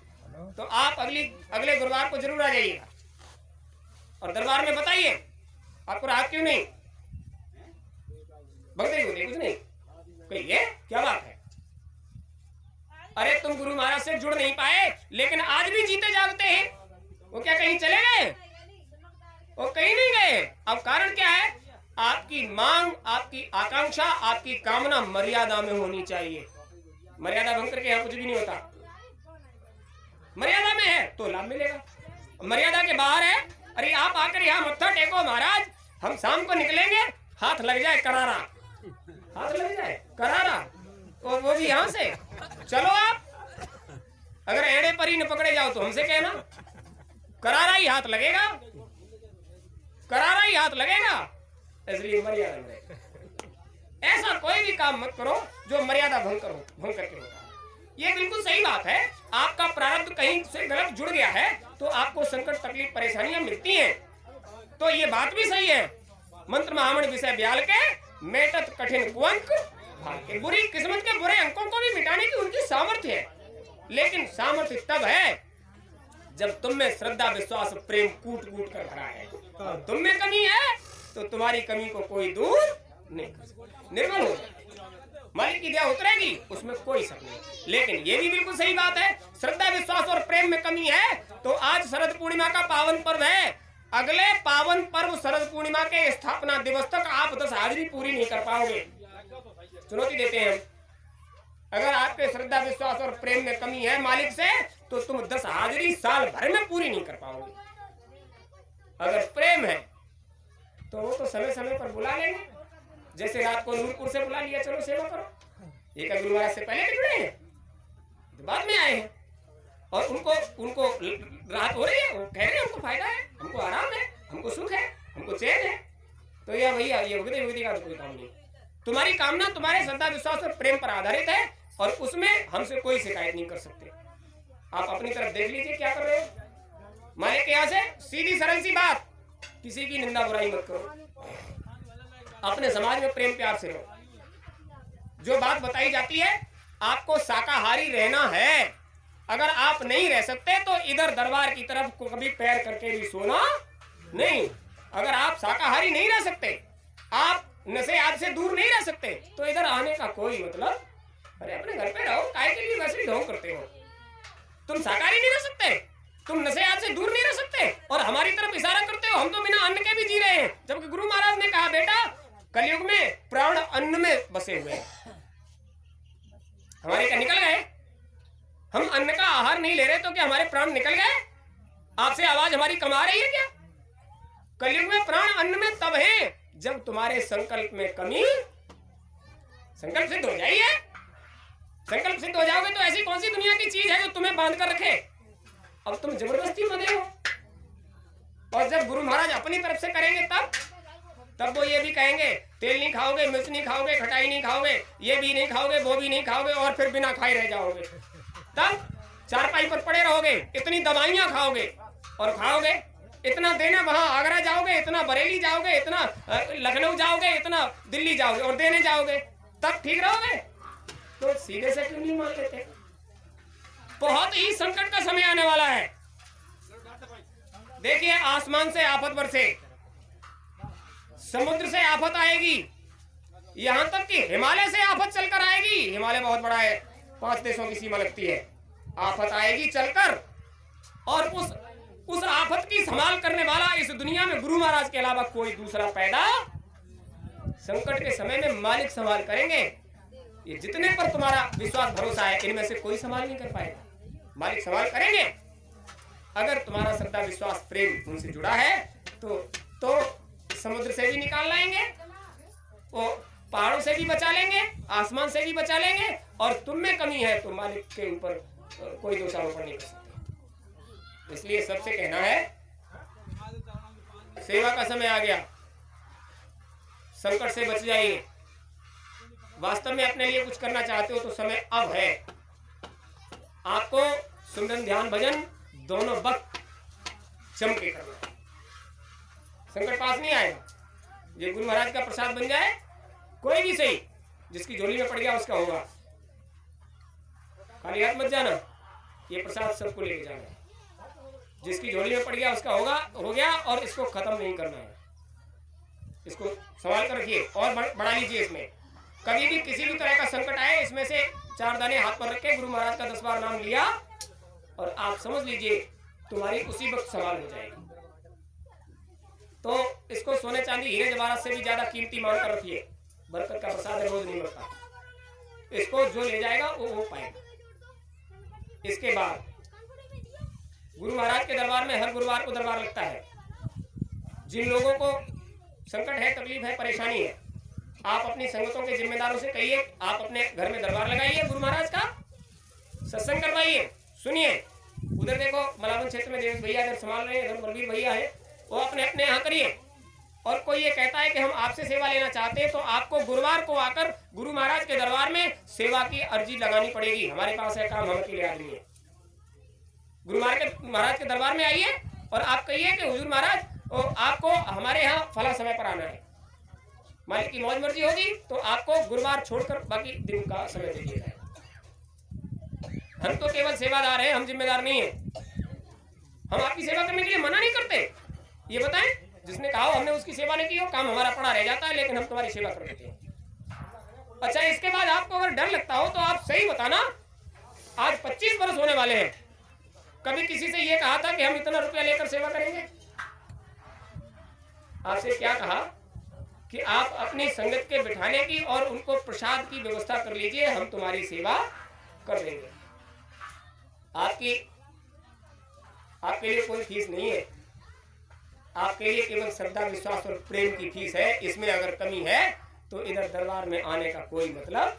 तो आप अगले गुरुवार को जरूर आ जाइएगा और दरबार में बताइए आपको राहत क्यों नहीं। भगते होते कुछ नहीं, कहिए क्या बात है। अरे तुम गुरु महाराज से जुड़ नहीं पाए, लेकिन आज भी जीते जागते हैं। वो क्या कहीं चले गए? वो कहीं नहीं गए। अब कारण क्या है? आपकी मांग, आपकी आकांक्षा, आपकी कामना मर्यादा में होनी चाहिए। मर्यादा भंग करके यहाँ कुछ भी नहीं होता। मर्यादा में है तो लाभ मिलेगा, मर्यादा के बाहर है, अरे आप आकर यहाँ मत्था टेको महाराज, हम शाम को निकलेंगे, हाथ लग जाए करारा, हाथ लग जाए करारा, और वो भी यहाँ से चलो आप। अगर एड़े पर ही न पकड़े जाओ तो हमसे कहना, करारा ही हाथ लगेगा, करारा ही हाथ लगेगा। इसलिए मर्यादा में ऐसा कोई भी काम मत करो जो मर्यादा भंग करके होता है। ये बिल्कुल सही बात है। आपका प्रारब्ध कहीं से गलत जुड़ गया है तो आपको संकट, तकलीफ, परेशानियां मिलती हैं, तो ये बात भी सही है। मंत्र महामणि विषय ब्याल के मेटत कठिन कुअंक भाग्य। बुरी किस्मत के बुरे अंकों को भी मिटाने की उनकी सामर्थ्य है, लेकिन सामर्थ्य तब है जब तुम में श्रद्धा, विश्वास, प्रेम कूट कूट कर भरा है। और तुम में कमी है तो तुम्हारी कमी को कोई दूर नहीं कर सकता, निर्मल हो जाए, मालिक की दया उतरेगी, उसमें कोई शक नहीं। लेकिन ये भी बिल्कुल सही बात है, श्रद्धा, विश्वास और प्रेम में कमी है तो आज शरद पूर्णिमा का पावन पर्व है, अगले पावन पर्व शरद पूर्णिमा के स्थापना दिवस तक आप 10 हाजिरी पूरी नहीं कर पाओगे। चुनौती देते हैं, अगर आपके श्रद्धा, विश्वास और प्रेम में कमी है मालिक से, तो तुम 10 हाजिरी साल भर में पूरी नहीं कर पाओगे। अगर प्रेम है तो वो तो समय समय पर बुला लेंगे, जैसे रात को नूरपुर से बुला लिया, चलो सेवा करो। एक गुरु महाराज से पहले जुड़े हैं, बाद में आए हैं, और उनको राहत हो रही है, वो कह रहे हैं हमको फायदा है, हमको आराम है, हमको सुख है, हमको चैन है। तो यह भैया ये उगती का तो कोई काम नहीं। तुम्हारी कामना तुम्हारे श्रद्धा, विश्वास और प्रेम पर आधारित है, और उसमें हमसे कोई शिकायत नहीं कर सकते। आप अपनी तरफ देख लीजिए क्या कर रहे हो। मालिक के यहाँ से सीधी सरल सी बात, किसी की निंदा बुराई मत करो, अपने समाज में प्रेम प्यार से रहो। जो बात बताई जाती है, आपको शाकाहारी रहना है, अगर आप नहीं रह सकते तो इधर दरबार की तरफ को कभी पैर करके भी सोना नहीं। अगर आप शाकाहारी नहीं रह सकते, आप नशे आदि से दूर नहीं रह सकते, तो इधर आने का कोई मतलब, अरे अपने घर पे रहो, काय के लिए वैसे ढोंग करते हो। तुम शाकाहारी नहीं रह सकते, तुम नशे आदि से दूर नहीं रह सकते और हमारी तरफ इशारा करते हो हम तो बिना अन्न के भी जी रहे हैं। जबकि गुरु महाराज ने कहा बेटा कलयुग में प्राण अन्न में बसे हुए हैं, हमारे क्या निकल गए? हम अन्न का आहार नहीं ले रहे तो क्या हमारे प्राण निकल गए? आपसे आवाज हमारी कमा रही है क्या? कलयुग में प्राण अन्न में तब है जब तुम्हारे संकल्प में कमी, संकल्प सिद्ध हो जाइए। संकल्प सिद्ध हो जाओगे तो ऐसी कौन सी दुनिया की चीज है जो तुम्हें बांध कर रखे? अब तुम जबरदस्ती बंधे हो। और जब गुरु महाराज अपनी तरफ से करेंगे तब वो ये भी कहेंगे तेल नहीं खाओगे, मिर्च नहीं खाओगे, खटाई नहीं खाओगे, ये भी नहीं खाओगे, वो भी नहीं खाओगे और फिर बिना खाए रह जाओगे। तब चारपाई पर पड़े रहोगे, इतनी दवाइयां खाओगे और खाओगे, इतना देने वहां आगरा जाओगे, इतना बरेली जाओगे, इतना लखनऊ जाओगे, इतना दिल्ली जाओगे और देने जाओगे, तब ठीक रहोगे? तो सीधे से क्यों नहीं मान लेते? बहुत ही संकट का समय आने वाला है। देखिए आसमान से आफत बरसे, समुद्र से आफत आएगी, यहां तक कि हिमालय से आफत चलकर आएगी। हिमालय बहुत बड़ा है, 5 देशों की सीमा लगती है। आफत आएगी चलकर और उस आफत की संभाल करने वाला इस दुनिया में गुरु महाराज के अलावा कोई दूसरा पैदा संकट के समय में मालिक संभाल करेंगे। ये जितने पर तुम्हारा विश्वास भरोसा है इनमें से कोई संभाल नहीं कर पाएगा, मालिक संभाल करेंगे। अगर तुम्हारा श्रद्धा विश्वास प्रेम उनसे जुड़ा है तो समुद्र से भी निकाल लाएंगे, वो पहाड़ों से भी बचा लेंगे, आसमान से भी बचा लेंगे और तुम में कमी है तो मालिक के ऊपर कोई दोषारोपण नहीं कर सकते। इसलिए सबसे कहना है सेवा का समय आ गया, संकट से बच जाइए। वास्तव में अपने लिए कुछ करना चाहते हो तो समय अब है। आपको सुमिरन ध्यान भजन दोनों वक्त जम के करना है, संकट पास नहीं आएगा। ये गुरु महाराज का प्रसाद बन जाए, कोई भी सही जिसकी झोली में पड़ गया उसका होगा। खाली हाथ मत जाना, ये प्रसाद सबको लेके जाना है। जिसकी झोली में पड़ गया उसका होगा, हो गया और इसको खत्म नहीं करना है। इसको संभाल कर रखिए और बढ़ा लीजिए। इसमें कभी भी किसी भी तरह का संकट आए, इसमें से 4 दाने हाथ पर रखे, गुरु महाराज का 10 बार नाम लिया और आप समझ लीजिए तुम्हारी उसी वक्त संभाल हो जाएगी। तो इसको सोने चांदी हीरे जवाहरात से भी ज्यादा कीमती मान कर रखिए। बरकत का प्रसाद रोज नहीं मिलता, इसको जो ले जाएगा वो पाएगा। इसके बाद गुरु महाराज के दरबार में हर गुरुवार को दरबार लगता है। जिन लोगों को संकट है, तकलीफ है, परेशानी है, आप अपनी संगतों के जिम्मेदारों से कहिए आप अपने घर में दरबार लगाइए, गुरु महाराज का सत्संग करवाइए, सुनिए। उधर देखो मलावन क्षेत्र में देवेश भैया इधर संभाल रहे हैं, इधर बलबीर भैया है, वो अपने अपने यहाँ करिए। और कोई ये कहता है कि हम आपसे सेवा लेना चाहते हैं तो आपको गुरुवार को आकर गुरु महाराज के दरबार में सेवा की अर्जी लगानी पड़ेगी। हमारे पास है काम, हम अकेले आदमी है। गुरु महाराज के दरबार में आइए और आप कहिए कि हुजूर महाराज आपको हमारे यहाँ फला समय पर आना है, मालिक की मौज मर्जी होगी तो आपको गुरुवार छोड़कर बाकी दिन का समय दे दिया जाएगा। हम तो केवल सेवादार हैं, हम जिम्मेदार नहीं है। हम आपकी सेवा करने के लिए मना नहीं करते। ये बताएं, जिसने कहा हमने उसकी सेवा नहीं की हो, काम हमारा पड़ा रह जाता है, लेकिन हम तुम्हारी सेवा कर देते हैं। अच्छा, इसके बाद आपको अगर डर लगता हो तो आप सही बताना, आज 25 वर्ष होने वाले हैं, कभी किसी से ये कहा था कि हम इतना रुपया लेकर सेवा करेंगे? आपसे क्या कहा कि आप अपनी संगत के बिठाने की और उनको प्रसाद की व्यवस्था कर लीजिए, हम तुम्हारी सेवा कर देंगे। आपके लिए कोई फीस नहीं है, आपके लिए केवल श्रद्धा विश्वास और प्रेम की फीस है। इसमें अगर कमी है तो इधर दरबार में आने का कोई मतलब।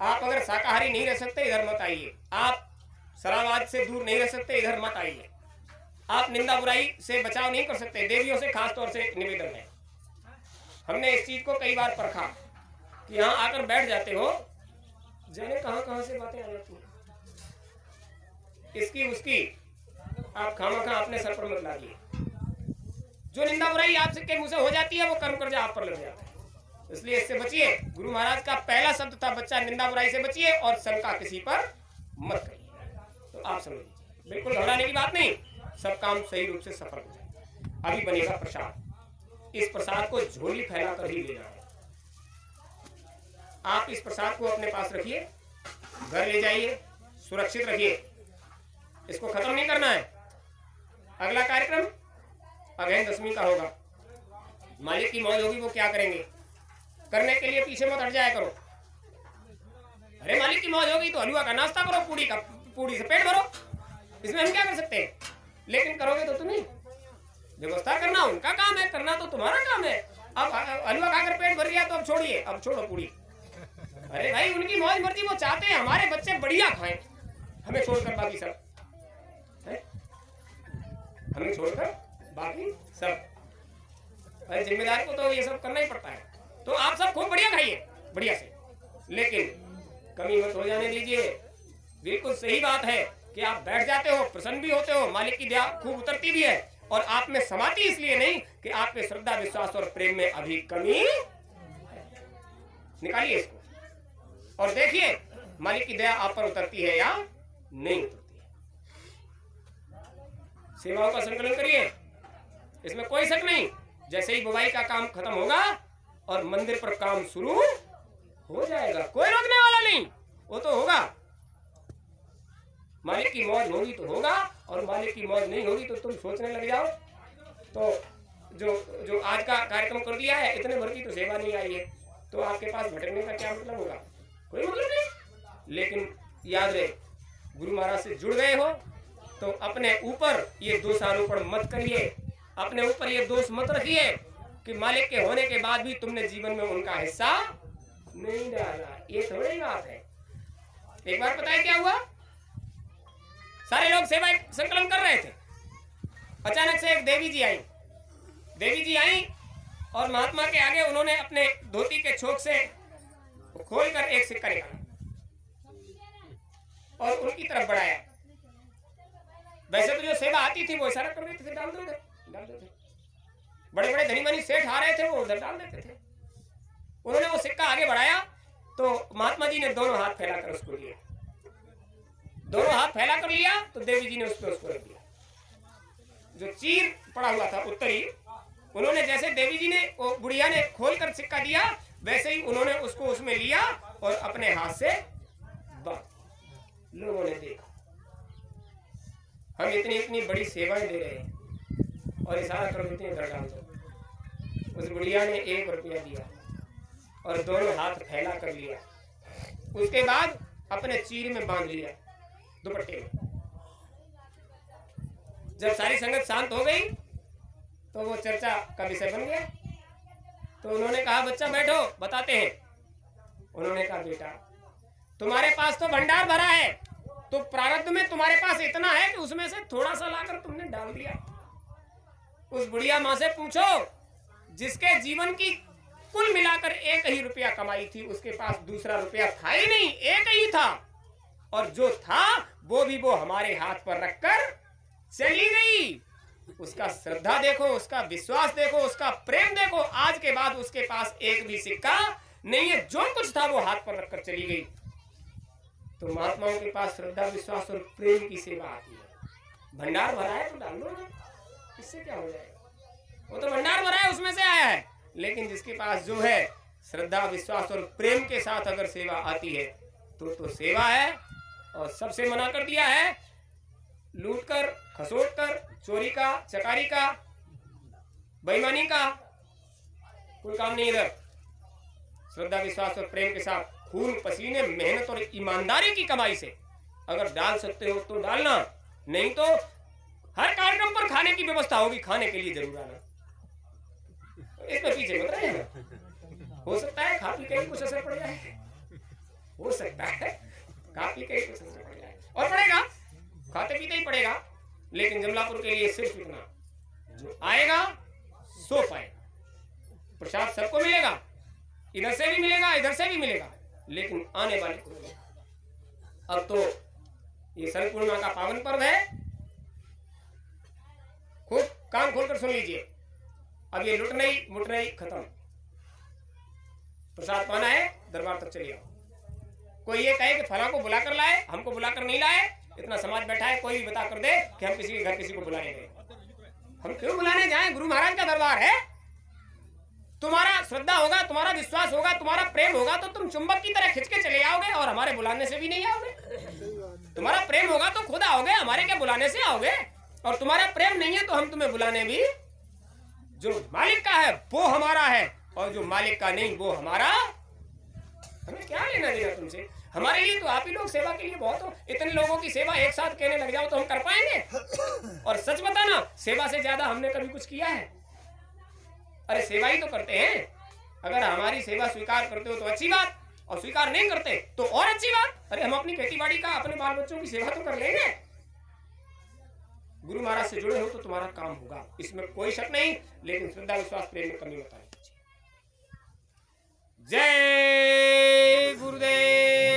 आप अगर शाकाहारी नहीं रह सकते इधर मत आइए, आप शराब से दूर नहीं रह सकते इधर मत आइए, आप निंदा बुराई से बचाव नहीं कर सकते, देवियों से खास तौर से निवेदन है। हमने इस चीज को कई बार परखा कि यहाँ आकर बैठ जाते हो, जाने कहां से बातें आ जाती हैं, इसकी उसकी आप खामखा अपने सर पर मत लाइए। जो निंदा बुराई आपसे के मुंह से हो जाती है वो कर्म कर्जा आप पर लग जाता है, इसलिए इससे बचिए। गुरु महाराज का पहला शब्द था बच्चा, निंदा बुराई से बचिए और शंका किसी पर मत करिए। तो आप समझ लीजिए, बिल्कुल घबराने की बात नहीं, सब काम सही रूप से सफल हो जाएगा। अभी बनेगा प्रसाद, इस प्रसाद को झोली फैलाकर ही लेना है। आप इस प्रसाद को अपने पास रखिए, घर ले जाइए, सुरक्षित रखिए, इसको खत्म नहीं करना है। अगला कार्यक्रम अगहन दशमी का होगा। मालिक की मौज होगी, वो क्या करेंगे करने के लिए पीछे मत हट जाया करो। अरे मालिक की मौज होगी तो हलवा का नाश्ता करो, पूड़ी से पेट भरो, इसमें हम क्या कर सकते हैं। लेकिन करोगे तो तुम नहीं, व्यवस्था करना उनका काम है, करना तो तुम्हारा काम है। अब हलवा खाकर पेट भर गया तो अब छोड़िए, अब छोड़ो पूड़ी। अरे भाई उनकी मौज मर्जी, वो चाहते हैं हमारे बच्चे बढ़िया खाएं, हमें छोड़कर बाकी सब है? हमें छोड़कर बाकी सब। अरे जिम्मेदार को तो ये सब करना ही पड़ता है। तो आप सब खूब बढ़िया खाइए, बढ़िया से, लेकिन कमी मत हो जाने दीजिए। बिल्कुल सही बात है कि आप बैठ जाते हो, प्रसन्न भी होते हो, मालिक की दया खूब उतरती भी है, और आप में समाती इसलिए नहीं कि आपके श्रद्धा विश्वास और प्रेम में अभी कमी। निकालिए इसको और देखिए मालिक की दया आप पर उतरती है या नहीं उतरती है। सेवाओं का संकलन करिए, इसमें कोई शक नहीं। जैसे ही बुवाई का काम खत्म होगा और मंदिर पर काम शुरू हो जाएगा, कोई रोकने वाला नहीं, वो तो होगा। मालिक की मौज होगी तो होगा, और मालिक की मौज नहीं होगी तो तुम सोचने लग जाओ। तो जो आज का कार्यक्रम कर दिया है, इतने भर की तो सेवा नहीं आई है, तो आपके पास भटकने का क्या मतलब होगा, कोई मतलब नहीं। लेकिन याद रहे, गुरु महाराज से जुड़ गए हो तो अपने ऊपर ये दोषारोपण मत करिए, अपने ऊपर ये दोष मत रखिए कि मालिक के होने के बाद भी तुमने जीवन में उनका हिस्सा नहीं डाला। ये थोड़ी बात है। एक बार पता है क्या हुआ, सारे लोग सेवा संकलन कर रहे थे, अचानक से एक देवी जी आई और महात्मा के आगे उन्होंने अपने धोती के छोक से खोलकर एक सिक्का निकाला और उनकी तरफ बढ़ाया। वैसे तो जो सेवा आती थी वो इशारा कर देते थे, डाल देते। बड़े बड़े धनी मनी सेठ आ रहे थे, वो उधर डाल देते थे। उन्होंने वो सिक्का आगे बढ़ाया तो महात्मा जी ने दोनों हाथ फैलाकर उसको लिया, दोनों हाथ फैला कर लिया तो देवी जी ने उसको रख दिया। जो चीर पड़ा हुआ था उत्तरी, उन्होंने जैसे देवी जी ने, वो बुढ़िया ने खोलकर सिक्का दिया, वैसे ही उन्होंने उसको उसमें लिया और अपने हाथ से लोगों ने देखा। हम इतनी बड़ी सेवाएं दे रहे हैं और इशारा कर देते हैं इधर डाल दो। उस बुढ़िया ने 1 रुपया दिया और दोनों हाथ फैला कर लिया, उसके बाद अपने चीर में बांध लिया, दुपट्टे में। जब सारी संगत शांत हो गई तो वो चर्चा का विषय बन गया। तो उन्होंने कहा, बच्चा बैठो, बताते हैं। उन्होंने कहा, बेटा तुम्हारे पास तो भंडार भरा है, तो प्रारब्ध में तुम्हारे पास इतना है कि उसमें से थोड़ा सा लाकर तुमने डाल दिया। उस बुढ़िया माँ से पूछो, जिसके जीवन की कुल मिलाकर 1 ही रुपया कमाई थी, उसके पास दूसरा रुपया था ही नहीं, 1 ही था, और जो था वो भी वो हमारे हाथ पर रखकर चली गई। उसका श्रद्धा देखो, उसका विश्वास देखो, उसका प्रेम देखो। आज के बाद उसके पास एक भी सिक्का नहीं है, जो कुछ था वो हाथ पर रखकर चली गई। तो महात्माओं के पास श्रद्धा विश्वास और प्रेम की सेवा आती है। भंडार भरा है तो डाल दो ना, इससे क्या हो जाएगा। वो तो भंडार भरा है, उसमें से आया है, लेकिन जिसके पास जो है श्रद्धा विश्वास और प्रेम के साथ अगर सेवा आती है तो सेवा है। और सबसे मना कर दिया है लूट कर, खसोट कर, चोरी का, चकारी का, बेईमानी का कोई काम नहीं। इधर श्रद्धा विश्वास और प्रेम के साथ खून पसीने मेहनत और ईमानदारी की कमाई से अगर डाल सकते हो तो डालना, नहीं तो हर कार्यक्रम पर खाने की व्यवस्था होगी, खाने के लिए जरूर आना। इसमें पीछे मत रहिएगा। हो सकता है खा पी के कुछ असर पड़ जाए, हो सकता है खा पी के कुछ असर पड़ जाए, और पड़ेगा, खाते पीते ही पड़ेगा। लेकिन जमलापुर के लिए सिर्फ इतना, जो आएगा सो पाएगा। प्रसाद सबको मिलेगा, इधर से भी मिलेगा, इधर से भी मिलेगा, लेकिन आने वाले को मिलेगा। अब तो ये शरद पूर्णिमा का पावन पर्व है, खूब कान खोलकर सुन लीजिए। अब ये लुट नहीं मुट नहीं, खत्म। प्रसाद पाना है, दरबार तक चले आओ। कोई ये कहे कि फला को बुलाकर लाए, हमको बुलाकर नहीं लाए, इतना समाज बैठा है, कोई भी बता कर दे कि हम किसी के घर किसी को बुलाने गए। हम क्यों बुलाने जाएं? गुरु महाराज का दरबार है। तुम्हारा श्रद्धा होगा, तुम्हारा विश्वास होगा, तुम्हारा प्रेम होगा तो तुम चुंबक की तरह खिंच के चले आओगे और हमारे बुलाने से भी नहीं आओगे। तुम्हारा प्रेम होगा तो खुद आओगे, हमारे क्या बुलाने से आओगे। और तुम्हारा प्रेम नहीं है तो हम तुम्हें बुलाने भी, जो मालिक का है वो हमारा है, और जो मालिक का नहीं वो हमारा, हमें क्या लेना देना तुमसे। हमारे लिए तो आप ही लोग सेवा के लिए बहुत हो। इतने लोगों की सेवा एक साथ कहने लग जाओ तो हम कर पाएंगे। और सच बताना, सेवा से ज्यादा हमने कभी कुछ किया है? अरे सेवा ही तो करते हैं। अगर हमारी सेवा स्वीकार करते हो तो अच्छी बात, और स्वीकार नहीं करते तो और अच्छी बात। अरे हम अपनी खेती बाड़ी का, अपने बाल बच्चों की सेवा तो कर लेंगे। गुरु महाराज से जुड़े हो तो तुम्हारा काम होगा, इसमें कोई शक नहीं। लेकिन श्रद्धा विश्वास प्रेम में कमी मत आए। जय गुरुदेव।